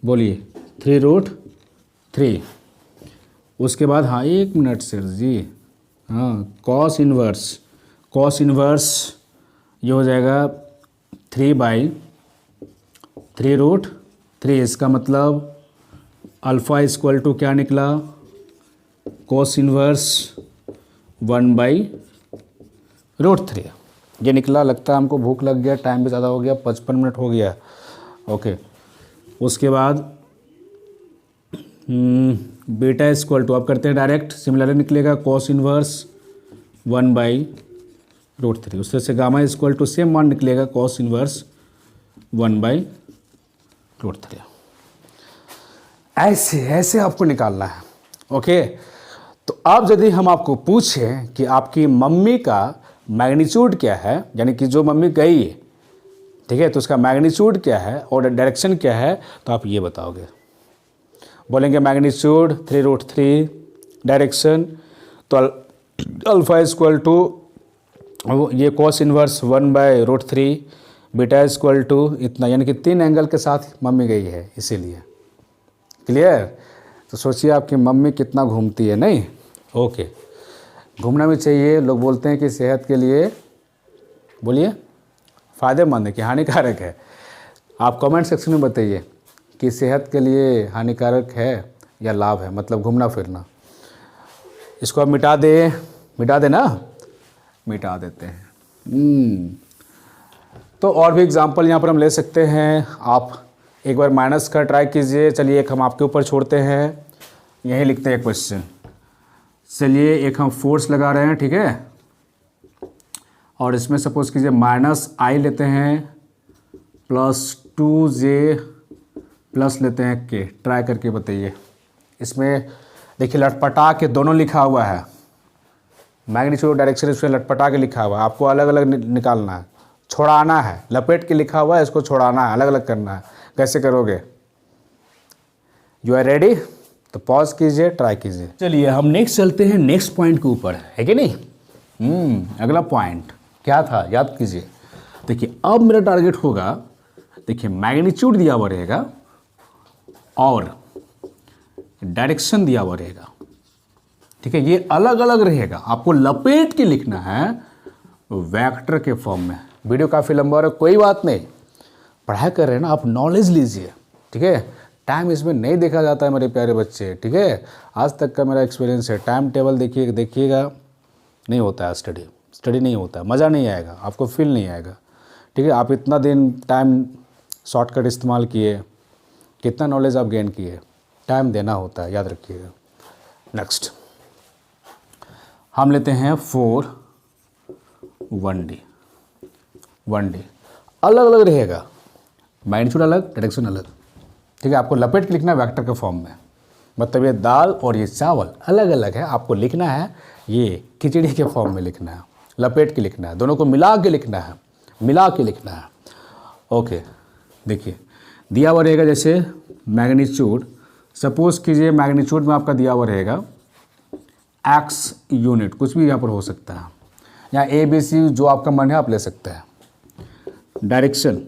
बोलिए 3√3। उसके बाद हाँ 1 मिनट सर जी, हाँ कॉस इन्वर्स ये हो जाएगा 3/3√3। इसका मतलब अल्फ़ा इक्वल टू क्या निकला, कॉस इन्वर्स 1/√3 ये निकला। लगता है हमको भूख लग गया, टाइम भी ज़्यादा हो गया, 55 मिनट हो गया। ओके, उसके बाद बीटा इक्वल टू, अब करते हैं डायरेक्ट, सिमिलरली निकलेगा कॉस इन्वर्स 1/√3। उससे से गामा इक्वल टू सेम मान निकलेगा कॉस इन्वर्स 1/√3। ऐसे आपको निकालना है। ओके, तो अब यदि हम आपको पूछें कि आपकी मम्मी का मैग्नीट्यूड क्या है, यानी कि जो मम्मी गई है, ठीक है, तो उसका मैग्नीट्यूड क्या है और डायरेक्शन क्या है, तो आप ये बताओगे। बोलेंगे मैग्नीट्यूड 3√3, डायरेक्शन तो अल्फ़ा इक्वल टू ये cos inverse 1/√3, beta equal to इतना, यानी कि 3 एंगल के साथ मम्मी गई है, इसीलिए। क्लियर? तो सोचिए आपकी मम्मी कितना घूमती है, नहीं? ओके, घूमना भी चाहिए। लोग बोलते हैं कि सेहत के लिए, बोलिए, फ़ायदेमंद है कि हानिकारक है? आप कमेंट सेक्शन में बताइए कि सेहत के लिए हानिकारक है या लाभ है, मतलब घूमना फिरना। इसको आप मिटा दे ना, मिटा देते हैं। तो और भी एग्जांपल यहाँ पर हम ले सकते हैं। आप एक बार माइनस का ट्राई कीजिए। चलिए एक हम आपके ऊपर छोड़ते हैं, यही लिखते हैं क्वेश्चन। चलिए एक हम फोर्स लगा रहे हैं, ठीक है, और इसमें सपोज कीजिए -i लेते हैं +2j प्लस लेते हैं k। ट्राई करके बताइए। इसमें देखिए लटपटा के दोनों लिखा हुआ है, मैग्नीट्यूड डायरेक्शन इसमें लटपटा के लिखा हुआ है। आपको अलग अलग निकालना है, छोड़ाना है। लपेट के लिखा हुआ है, इसको छोड़ाना है, अलग अलग करना है। कैसे करोगे? You are ready? तो पॉज कीजिए, ट्राई कीजिए। चलिए हम नेक्स्ट चलते हैं, नेक्स्ट पॉइंट के ऊपर, है कि नहीं? अगला पॉइंट क्या था, याद कीजिए। देखिए अब मेरा टारगेट होगा, देखिए मैग्नीट्यूड दिया हुआ रहेगा और डायरेक्शन दिया हुआ रहेगा, ठीक है, ये अलग अलग रहेगा। आपको लपेट के लिखना है वेक्टर के फॉर्म में। वीडियो काफ़ी लंबा हो रहा है, कोई बात नहीं, पढ़ाई कर रहे हैं ना, आप नॉलेज लीजिए, ठीक है। टाइम इसमें नहीं देखा जाता है मेरे प्यारे बच्चे, ठीक है। आज तक का मेरा एक्सपीरियंस है, टाइम टेबल देखिएगा, नहीं होता है स्टडी नहीं होता है, मज़ा नहीं आएगा, आपको फील नहीं आएगा, ठीक है। आप इतना दिन टाइम शॉर्टकट इस्तेमाल किए, कितना नॉलेज आप गेन किए, टाइम देना होता है, याद रखिएगा। नेक्स्ट हम लेते हैं 4 1D अलग अलग रहेगा, मैग्नीट्यूड अलग, डायरेक्शन अलग, ठीक है। आपको लपेट के लिखना है वेक्टर के फॉर्म में, मतलब ये दाल और ये चावल अलग अलग है, आपको लिखना है ये खिचड़ी के फॉर्म में लिखना है, लपेट के लिखना है, दोनों को मिला के लिखना है, ओके। देखिए दिया हुआ रहेगा जैसे मैग्नीट्यूड, सपोज कीजिए मैग्नीट्यूड में आपका दिया हुआ रहेगा x यूनिट, कुछ भी यहाँ पर हो सकता है, यहाँ ABC जो आपका मन है आप ले सकते हैं। डायरेक्शन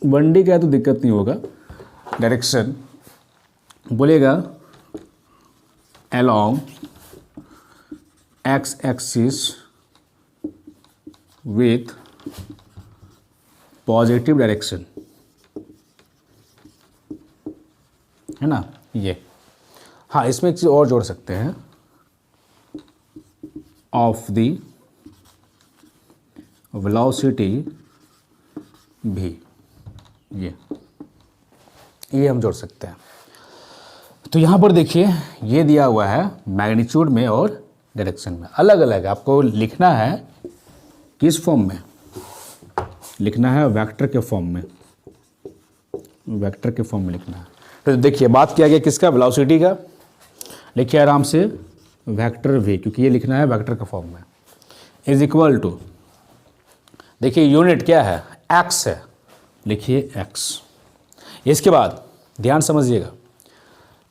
1D का है तो दिक्कत नहीं होगा। डायरेक्शन बोलेगा along x axis with positive direction, है ना ये। हाँ इसमें एक चीज़ और जोड़ सकते हैं, ऑफ द वेलोसिटी भी, ये हम जोड़ सकते हैं। तो यहाँ पर देखिए ये दिया हुआ है मैग्नीट्यूड में और डायरेक्शन में, अलग अलग आपको लिखना है। किस फॉर्म में लिखना है? वेक्टर के फॉर्म में, लिखना है। तो देखिए बात किया गया किसका? वेलोसिटी का। लिखिए आराम से वेक्टर v, क्योंकि ये लिखना है वेक्टर के फॉर्म में, इज इक्वल टू, देखिए यूनिट क्या है, x है, लिखिए x। इसके बाद ध्यान समझिएगा,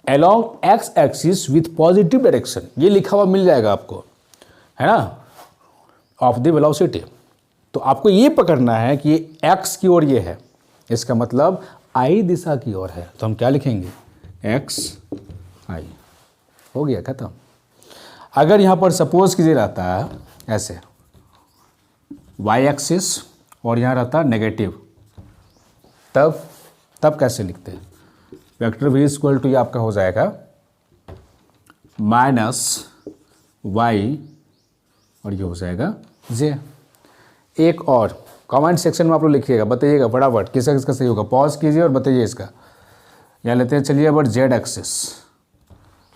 along x axis with positive direction, ये लिखा हुआ मिल जाएगा आपको, है ना, ऑफ द वेलोसिटी। तो आपको ये पकड़ना है कि ये x की ओर ये है, इसका मतलब i दिशा की ओर है, तो हम क्या लिखेंगे, x i, हो गया खत्म। अगर यहाँ पर सपोज कीजिए रहता है ऐसे y एक्सिस और यहाँ रहता है नेगेटिव, तब कैसे लिखते हैं, वेक्टर v इक्वल टू ये आपका हो जाएगा माइनस y और ये हो जाएगा j। एक और कमेंट सेक्शन में आप लोग लिखिएगा, बताइएगा फटाफट किसका किसका सही होगा, पॉज कीजिए और बताइए इसका। यहाँ लेते हैं, चलिए अब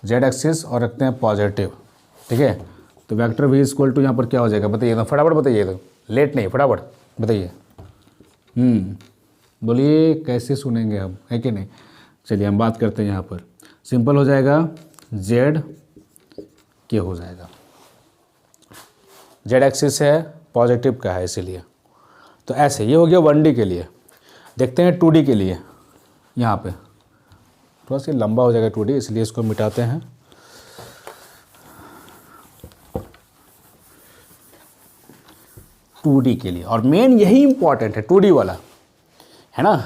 z एक्सिस और रखते हैं पॉजिटिव, ठीक है। तो वेक्टर v इक्वल टू यहाँ पर क्या हो जाएगा, बताइए तो फटाफट बताइए, तो लेट नहीं, फटाफट बताइए। बोलिए कैसे सुनेंगे हम, है कि नहीं। चलिए हम बात करते हैं, यहाँ पर सिंपल हो जाएगा, z के हो जाएगा, z एक्सिस है, पॉजिटिव का है इसीलिए। तो ऐसे ये हो गया 1D के लिए। देखते हैं 2D के लिए, यहाँ पे थोड़ा सा लंबा हो जाएगा 2D, इसलिए इसको मिटाते हैं। टू डी के लिए, और मेन यही इंपॉर्टेंट है 2D वाला, है ना,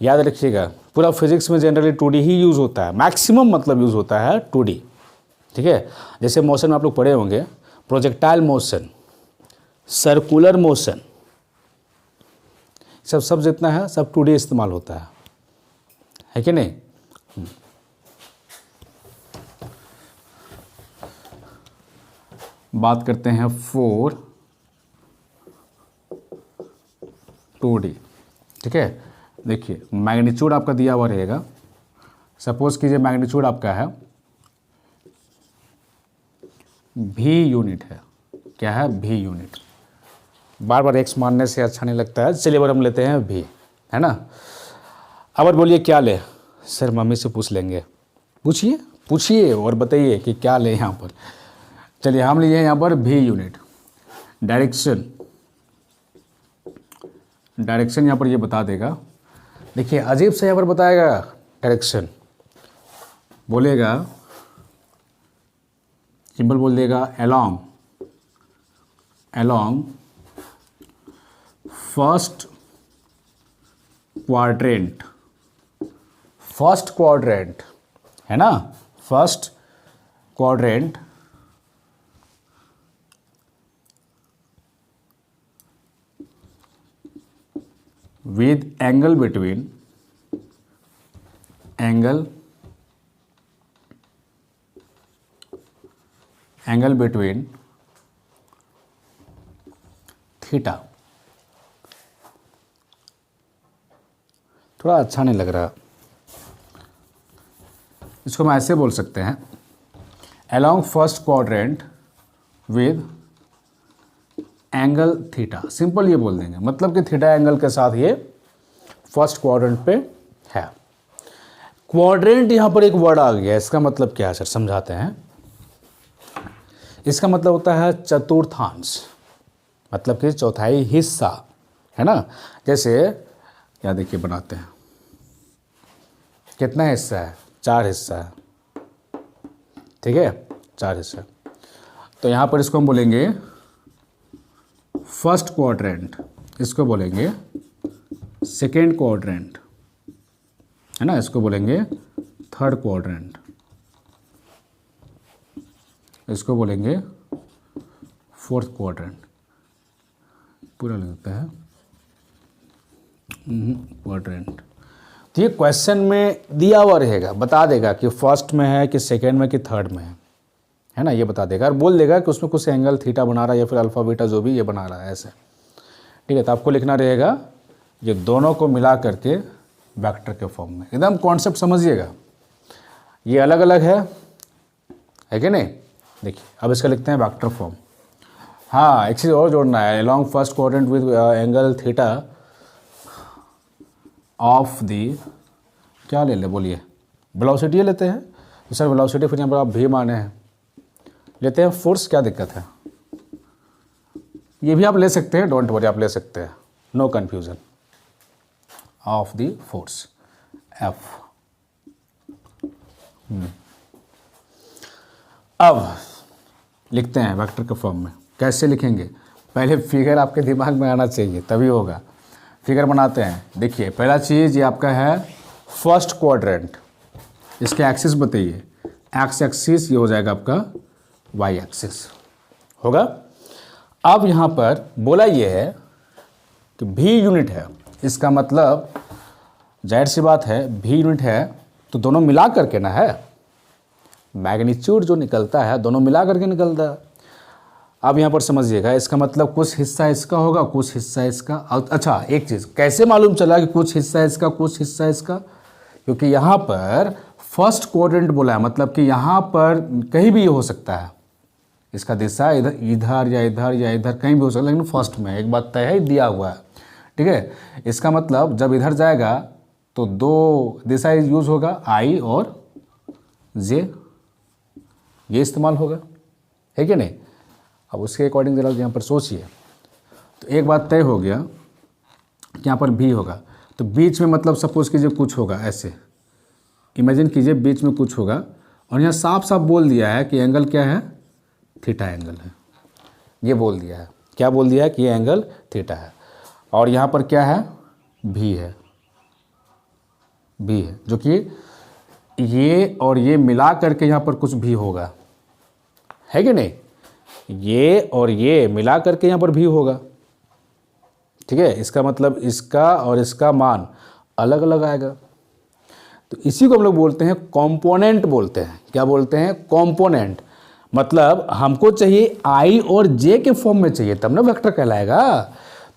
याद रखिएगा। पूरा फिजिक्स में जनरली 2D ही यूज़ होता है, मैक्सिमम मतलब यूज़ होता है 2D, ठीक है। जैसे मोशन में आप लोग पढ़े होंगे, प्रोजेक्टाइल मोशन, सर्कुलर मोशन, सब जितना है सब 2D इस्तेमाल होता है कि नहीं। बात करते हैं 2D, ठीक है। देखिए मैग्नीट्यूड आपका दिया हुआ रहेगा, सपोज कीजिए मैग्नीट्यूड आपका है v यूनिट है, क्या है, v यूनिट। बार बार x मानने से अच्छा नहीं लगता है, चलिए बार हम लेते हैं v, है ना। अब बोलिए क्या ले, सर मम्मी से पूछ लेंगे, पूछिए और बताइए कि क्या ले यहाँ पर। चलिए हम लिए यहाँ पर v यूनिट। डायरेक्शन यहाँ पर ये बता देगा, देखिए अजीब से यहाँ पर बताएगा डायरेक्शन, बोलेगा सिंपल बोल देगा along फर्स्ट क्वाड्रेंट, है ना, first quadrant with angle between theta. थोड़ा अच्छा नहीं लग रहा, इसको हम ऐसे बोल सकते हैं, along first quadrant with angle theta. Simple ये बोल देंगे, मतलब कि थीटा एंगल के साथ ये फर्स्ट क्वाड्रेंट पे है। क्वाड्रेंट यहाँ पर एक वर्ड आ गया, इसका मतलब क्या है सर, समझाते हैं। इसका मतलब होता है चतुर्थांश, मतलब कि चौथाई हिस्सा, है ना। जैसे क्या देखिए बनाते हैं, कितना हिस्सा है, 4 हिस्सा है, ठीक है, 4 हिस्सा। तो यहाँ पर इसको हम बोलेंगे फर्स्ट क्वाड्रेंट, इसको बोलेंगे सेकेंड क्वाड्रेंट, है ना, इसको बोलेंगे थर्ड क्वाड्रेंट, इसको बोलेंगे फोर्थ क्वाड्रेंट, पूरा लगता है क्वाड्रेंट। तो ये क्वेश्चन में दिया हुआ रहेगा, बता देगा कि फर्स्ट में है कि सेकेंड में कि थर्ड में है ना, ये बता देगा और बोल देगा कि उसमें कुछ एंगल थीटा बना रहा है या फिर अल्फा बीटा जो भी ये बना रहा है ऐसे, ठीक है। तो आपको लिखना रहेगा ये दोनों को मिला करके वेक्टर के फॉर्म में। एकदम कॉन्सेप्ट समझिएगा, ये अलग अलग है कि नहीं। देखिए अब इसका लिखते हैं वेक्टर फॉर्म। हाँ एक चीज़ और जोड़ना है, along first quadrant with angle theta of the, क्या ले बोलिए, वेलोसिटी लेते हैं। तो सर वेलोसिटी फिर यहाँ पर आप भी माने हैं, लेते हैं फोर्स, क्या दिक्कत है? ये भी आप ले सकते हैं, डोंट वरी, आप ले सकते हैं, no confusion. Of the force F। अब लिखते हैं वेक्टर के फॉर्म में। कैसे लिखेंगे? पहले फिगर आपके दिमाग में आना चाहिए, तभी होगा। फिगर बनाते हैं। देखिए, पहला चीज़ ये आपका है फर्स्ट क्वाड्रेंट। इसके एक्सिस बताइए। एक्स एक्सिस ये हो जाएगा आपका वाई एक्सिस, होगा। अब यहाँ पर बोला ये है कि भी यूनिट है, इसका मतलब जाहिर सी बात है भी यूनिट है तो दोनों मिला करके ना है, मैग्नीट्यूड जो निकलता है दोनों मिला करके निकलता है। अब यहाँ पर समझिएगा, इसका मतलब कुछ हिस्सा इसका होगा, कुछ हिस्सा इसका। अच्छा, एक चीज़ कैसे मालूम चला कि कुछ हिस्सा इसका कुछ हिस्सा इसका? क्योंकि यहाँ पर फर्स्ट क्वाड्रेंट बोला है, मतलब कि यहाँ पर कहीं भी ये हो सकता है, इसका दिशा इधर इधर या इधर या इधर कहीं भी हो सकता है, लेकिन फर्स्ट में एक बात तय है, दिया हुआ है, ठीक है। इसका मतलब जब इधर जाएगा तो दो दिशा यूज़ होगा, आई और जे, ये इस्तेमाल होगा, है कि नहीं? अब उसके अकॉर्डिंग जरा यहाँ पर सोचिए। तो एक बात तय हो गया कि यहाँ पर भी होगा, तो बीच में मतलब सपोज कीजिए कुछ होगा, ऐसे इमेजिन कीजिए बीच में कुछ होगा, और यहाँ साफ साफ बोल दिया है कि एंगल क्या है, थीटा एंगल है। ये बोल दिया है, क्या बोल दिया है कि ये एंगल थीटा है। और यहाँ पर क्या है, भी है, भी है, जो कि ये और ये मिला करके यहाँ पर कुछ भी होगा, है कि नहीं? ये और ये मिला करके यहाँ पर भी होगा, ठीक है। इसका मतलब इसका और इसका मान अलग अलग आएगा, तो इसी को हम लोग बोलते हैं कंपोनेंट बोलते हैं। क्या बोलते हैं? कंपोनेंट। मतलब हमको चाहिए आई और जे के फॉर्म में चाहिए, तब ना वेक्टर कहलाएगा।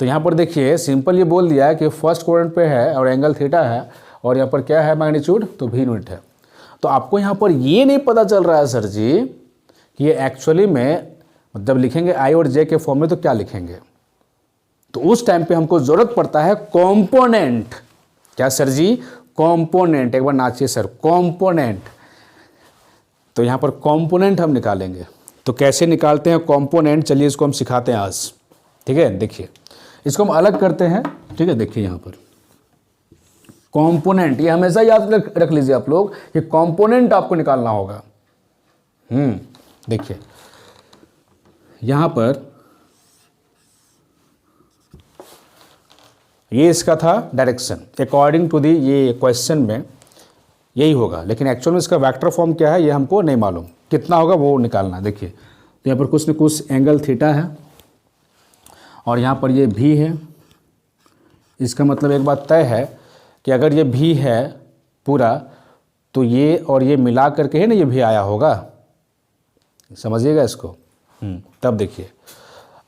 तो यहाँ पर देखिए सिंपल ये बोल दिया है कि फर्स्ट क्वाड्रेंट पे है और एंगल थीटा है, और यहाँ पर क्या है, मैग्नीट्यूड, तो भी यूनिट है। तो आपको यहाँ पर ये नहीं पता चल रहा है सर जी कि ये एक्चुअली में जब लिखेंगे आई और जे के फॉर्म में तो क्या लिखेंगे, तो उस टाइम पे हमको जरूरत पड़ता है कंपोनेंट। क्या सर जी? कंपोनेंट। एक बार नाचिए सर, कंपोनेंट। तो यहाँ पर कंपोनेंट हम निकालेंगे। तो कैसे निकालते हैं कंपोनेंट, चलिए इसको हम सिखाते हैं आज, ठीक है। देखिए इसको हम अलग करते हैं, ठीक है। देखिए यहाँ पर कंपोनेंट, ये हमेशा याद रख लीजिए आप लोग कि कंपोनेंट आपको निकालना होगा। देखिए यहाँ पर ये इसका था डायरेक्शन, अकॉर्डिंग टू दी ये क्वेश्चन में यही होगा, लेकिन एक्चुअल में इसका वेक्टर फॉर्म क्या है ये हमको नहीं मालूम, कितना होगा वो निकालना। देखिए तो यहाँ पर कुछ न कुछ एंगल थीटा है और यहाँ पर ये भी है। इसका मतलब एक बात तय है कि अगर ये भी है पूरा तो ये और ये मिला करके है ना, ये भी आया होगा, समझिएगा इसको। तब देखिए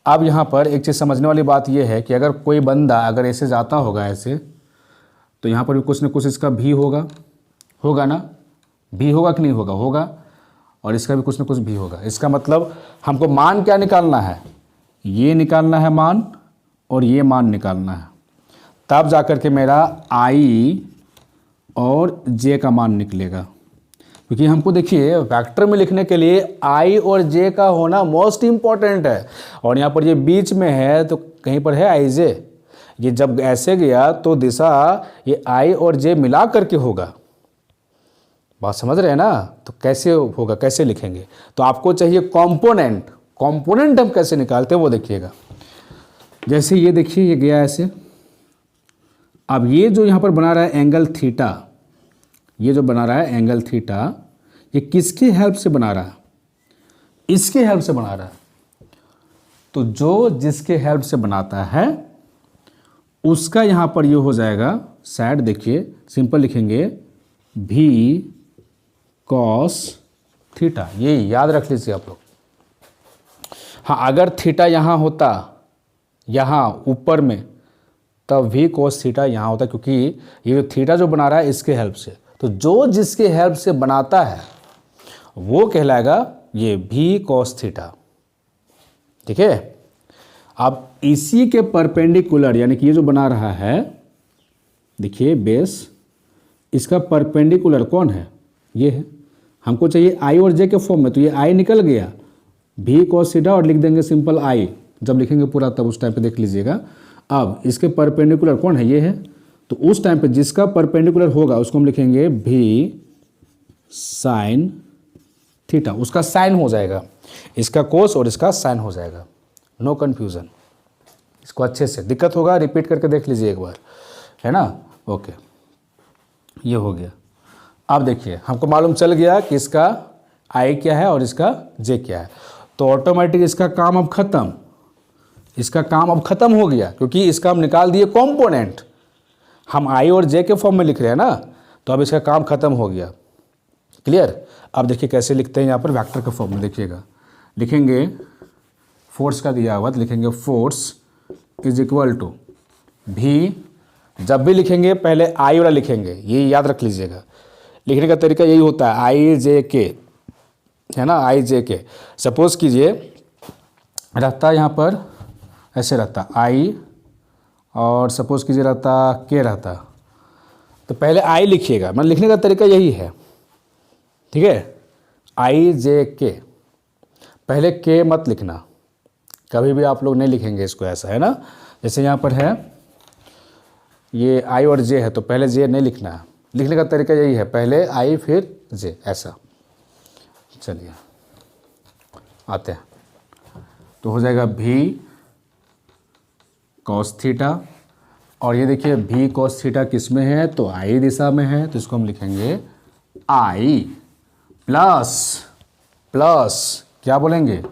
अब यहाँ पर एक चीज़ समझने वाली बात ये है कि अगर कोई बंदा अगर ऐसे जाता होगा ऐसे, तो यहाँ पर भी कुछ न कुछ इसका भी होगा, होगा ना? भी होगा कि नहीं होगा? होगा। और इसका भी कुछ न कुछ भी होगा। इसका मतलब हमको मान क्या निकालना है, ये निकालना है मान, और ये मान निकालना है, तब जा कर के मेरा आई और जे का मान निकलेगा। क्योंकि हमको देखिए वेक्टर में लिखने के लिए आई और जे का होना मोस्ट इम्पॉर्टेंट है, और यहाँ पर ये बीच में है तो कहीं पर है आई जे, ये जब ऐसे गया तो दिशा ये आई और जे मिला करके होगा। बात समझ रहे हैं ना? तो कैसे होगा, कैसे लिखेंगे? तो आपको चाहिए कंपोनेंट। कंपोनेंट हम कैसे निकालते हैं वो देखिएगा। जैसे ये देखिए ये गया ऐसे, अब ये जो यहाँ पर बना रहा है एंगल थीटा, ये जो बना रहा है एंगल थीटा, ये किसके हेल्प से बना रहा है? इसके हेल्प से बना रहा है। तो जो जिसके हेल्प से बनाता है उसका यहाँ पर ये हो जाएगा साइड। देखिए सिंपल लिखेंगे भी कॉस थीटा, ये याद रख लीजिए आप लोग। हाँ, अगर थीटा यहाँ होता, यहाँ ऊपर में, तब भी कॉस थीटा यहाँ होता, क्योंकि ये जो थीटा जो बना रहा है इसके हेल्प से। तो जो जिसके हेल्प से बनाता है वो कहलाएगा ये भी कॉस थीटा, ठीक है। अब इसी के परपेंडिकुलर, यानी कि ये जो बना रहा है, देखिए बेस, इसका परपेंडिकुलर कौन है? ये है। हमको चाहिए आई और जे के फॉर्म में, तो ये आई निकल गया भी कॉस थीटा और लिख देंगे सिंपल आई, जब लिखेंगे पूरा तब उस टाइम पे देख लीजिएगा। अब इसके परपेंडिकुलर कौन है, ये है, तो उस टाइम पे जिसका परपेंडिकुलर होगा उसको हम लिखेंगे भी साइन थीटा, उसका साइन हो जाएगा, इसका कोस और इसका साइन हो जाएगा, नो कन्फ्यूज़न। इसको अच्छे से, दिक्कत होगा रिपीट करके देख लीजिए एक बार, है ना। ओके, ये हो गया। अब देखिए हमको मालूम चल गया कि इसका आई क्या है और इसका जे क्या है, तो ऑटोमेटिक इसका काम अब खत्म, इसका काम अब खत्म हो गया, क्योंकि इसका हम निकाल दिए कंपोनेंट, हम आई और जे के फॉर्म में लिख रहे हैं ना, तो अब इसका काम खत्म हो गया। क्लियर। अब देखिए कैसे लिखते हैं यहाँ पर वेक्टर के फॉर्म में, देखिएगा लिखेंगे फोर्स का दिया हुआ, तो लिखेंगे फोर्स इज इक्वल टू भी, जब भी लिखेंगे पहले आई वाला लिखेंगे, ये याद रख लीजिएगा, लिखने का तरीका यही होता है, आई जे के, है ना, आई जे के। सपोज कीजिए रहता यहाँ पर ऐसे रहता आई, और सपोज कीजिए रहता के रहता, तो पहले आई लिखिएगा, मतलब लिखने का तरीका यही है, ठीक है, आई जे के, पहले के मत लिखना, कभी भी आप लोग नहीं लिखेंगे इसको ऐसा, है ना। जैसे यहाँ पर है ये आई और जे है, तो पहले जे नहीं लिखना है, लिखने का तरीका यही है, पहले आई फिर जे, ऐसा। चलिए आते हैं, तो हो जाएगा भी कॉस थीटा, और ये देखिए भी कॉस थीटा किस में है, तो आई दिशा में है, तो इसको हम लिखेंगे आई प्लस प्लस क्या बोलेंगे,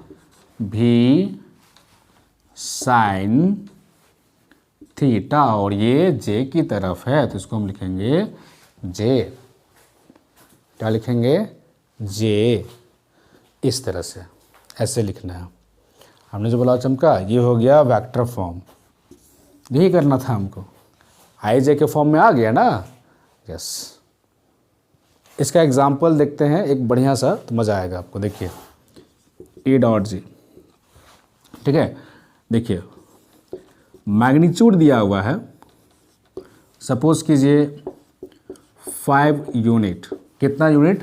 भी साइन थीटा, और ये जे की तरफ है, तो इसको हम लिखेंगे जे, क्या लिखेंगे, जे, इस तरह से ऐसे लिखना है। हमने जो बोला चमका, ये हो गया वेक्टर फॉर्म, यही करना था हमको, आई जे के फॉर्म में आ गया ना, यस। इसका एग्जाम्पल देखते हैं एक बढ़िया सा, तो मज़ा आएगा आपको। देखिए E डॉट जी, ठीक है, देखिए मैग्नीट्यूड दिया हुआ है, सपोज कीजिए 5 यूनिट, कितना यूनिट,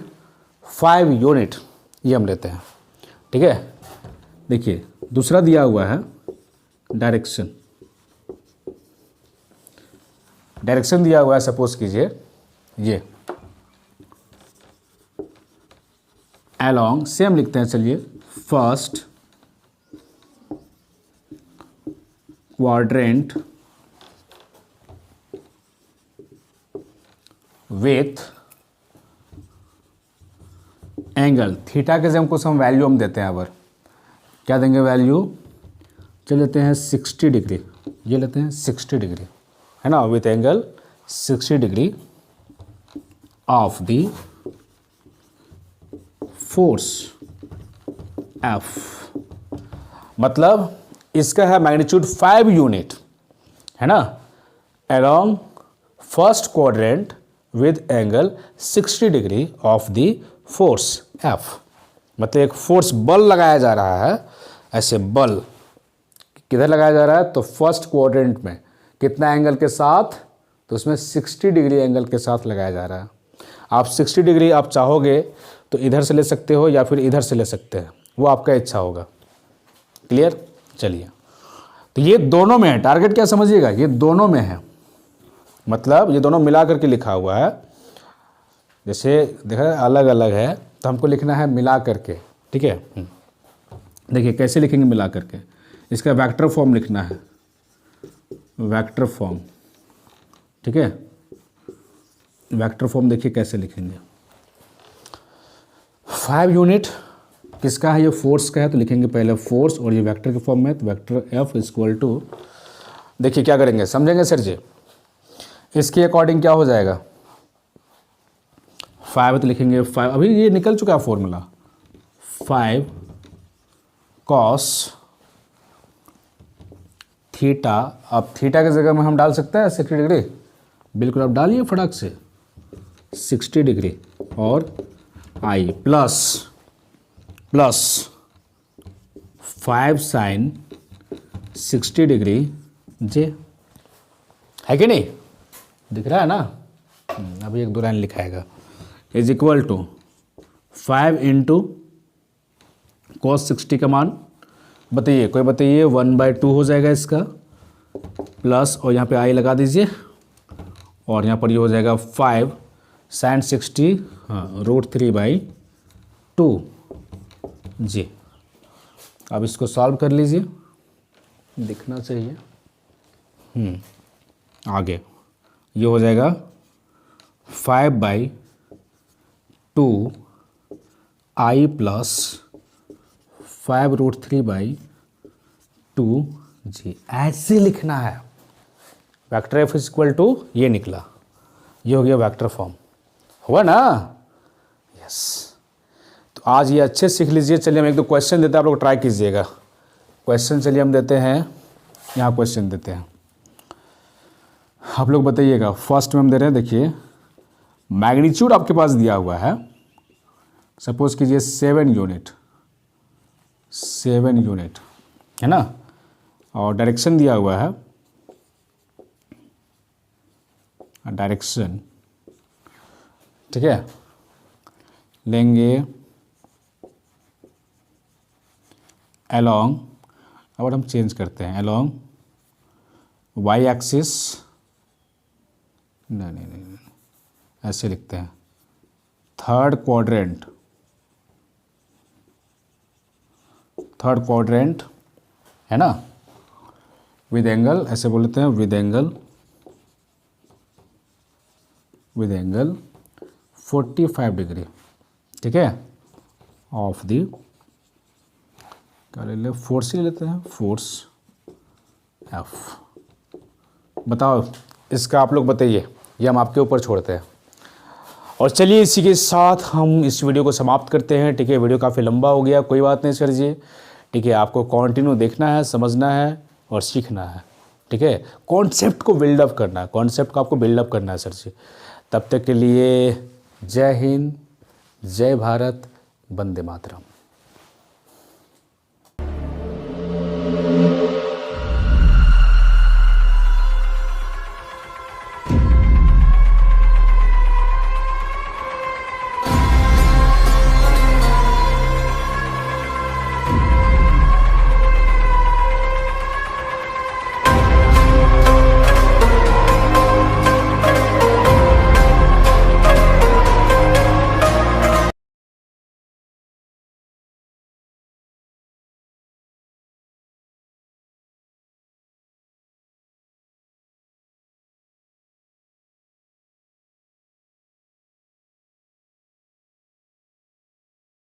5 यूनिट, ये हम लेते हैं, ठीक है। देखिए दूसरा दिया हुआ है डायरेक्शन, डायरेक्शन दिया हुआ है, सपोज कीजिए ये अलोंग, सेम लिखते हैं, चलिए first quadrant with angle theta के हमको हम वैल्यू हम देते हैं, अब क्या देंगे वैल्यू, चल लेते हैं 60 डिग्री, ये लेते हैं 60 डिग्री, है ना, with angle 60 degree of the force F, मतलब इसका है मैग्नीट्यूड 5 यूनिट, है ना, along first quadrant with angle 60 degree of the force F, मतलब एक फोर्स बल लगाया जा रहा है, ऐसे बल किधर लगाया जा रहा है, तो फर्स्ट क्वाड्रेंट में, कितना एंगल के साथ, तो उसमें 60 डिग्री एंगल के साथ लगाया जा रहा है। आप 60 डिग्री आप चाहोगे तो इधर से ले सकते हो या फिर इधर से ले सकते हैं, वो आपका इच्छा होगा। क्लियर। चलिए, तो ये दोनों में है, टारगेट क्या समझिएगा, ये दोनों में है, मतलब ये दोनों मिला करके लिखा हुआ है। जैसे देखा अलग अलग है, तो हमको लिखना है मिला करके, ठीक है। देखिए कैसे लिखेंगे मिला करके, इसका वेक्टर फॉर्म लिखना है, वेक्टर फॉर्म, ठीक है। वेक्टर फॉर्म देखिए कैसे लिखेंगे, 5 यूनिट किसका है, ये फोर्स का है, तो लिखेंगे पहले फोर्स, और ये वेक्टर के फॉर्म में है, तो वेक्टर F इक्वल टू, देखिए क्या करेंगे समझेंगे सर जी, इसके अकॉर्डिंग क्या हो जाएगा, 5 तो लिखेंगे 5, अभी ये निकल चुका है फॉर्मूला, 5 कॉस थीटा, अब थीटा की जगह में हम डाल सकते हैं 60 डिग्री, बिल्कुल आप डालिए फटाक से 60 डिग्री, और आई प्लस प्लस 5 साइन 60 डिग्री जे, है कि नहीं, दिख रहा है ना। अभी एक दो लाइन लिखाएगा, is equal to 5 into cos 60 का मान बताइए, कोई बताइए। 1/2 हो जाएगा इसका, प्लस और यहाँ पे आई लगा दीजिए, और यहाँ पर ये हो जाएगा 5 sin 60, हाँ √3/2 जी। अब इसको सॉल्व कर लीजिए, दिखना चाहिए। आगे ये हो जाएगा 5/2 आई प्लस 5√3/2 जी। ऐसे लिखना है। Vector F is equal to ये निकला, ये हो गया वेक्टर फॉर्म, हुआ ना। यस, तो आज ये अच्छे सीख लीजिए। चलिए हम एक दो क्वेश्चन देते हैं, आप लोग ट्राई कीजिएगा। क्वेश्चन चलिए हम देते हैं, यहाँ क्वेश्चन देते हैं, आप लोग बताइएगा। फर्स्ट में हम दे रहे हैं, देखिए मैग्नीट्यूड आपके पास दिया हुआ है, सपोज कीजिए 7 यूनिट है ना, और डायरेक्शन दिया हुआ है, डायरेक्शन ठीक है, लेंगे अलोंग, अब हम चेंज करते हैं अलोंग वाई एक्सिस, नहीं ऐसे लिखते हैं, थर्ड क्वाड्रेंट है ना, विद एंगल, ऐसे बोलते हैं विद एंगल 45 डिग्री, ठीक है, ऑफ दी, क्या ले ले, फोर्स ही ले लेते हैं, फोर्स एफ। बताओ इसका, आप लोग बताइए, ये हम आपके ऊपर छोड़ते हैं। और चलिए इसी के साथ हम इस वीडियो को समाप्त करते हैं, ठीक है। वीडियो काफ़ी लंबा हो गया, कोई बात नहीं सर जी, ठीक है। आपको कंटिन्यू देखना है, समझना है और सीखना है, ठीक है। कॉन्सेप्ट को बिल्डअप करना है, कॉन्सेप्ट को आपको बिल्डअप करना है सर जी। तब तक के लिए जय हिंद, जय भारत, वंदे मातरम।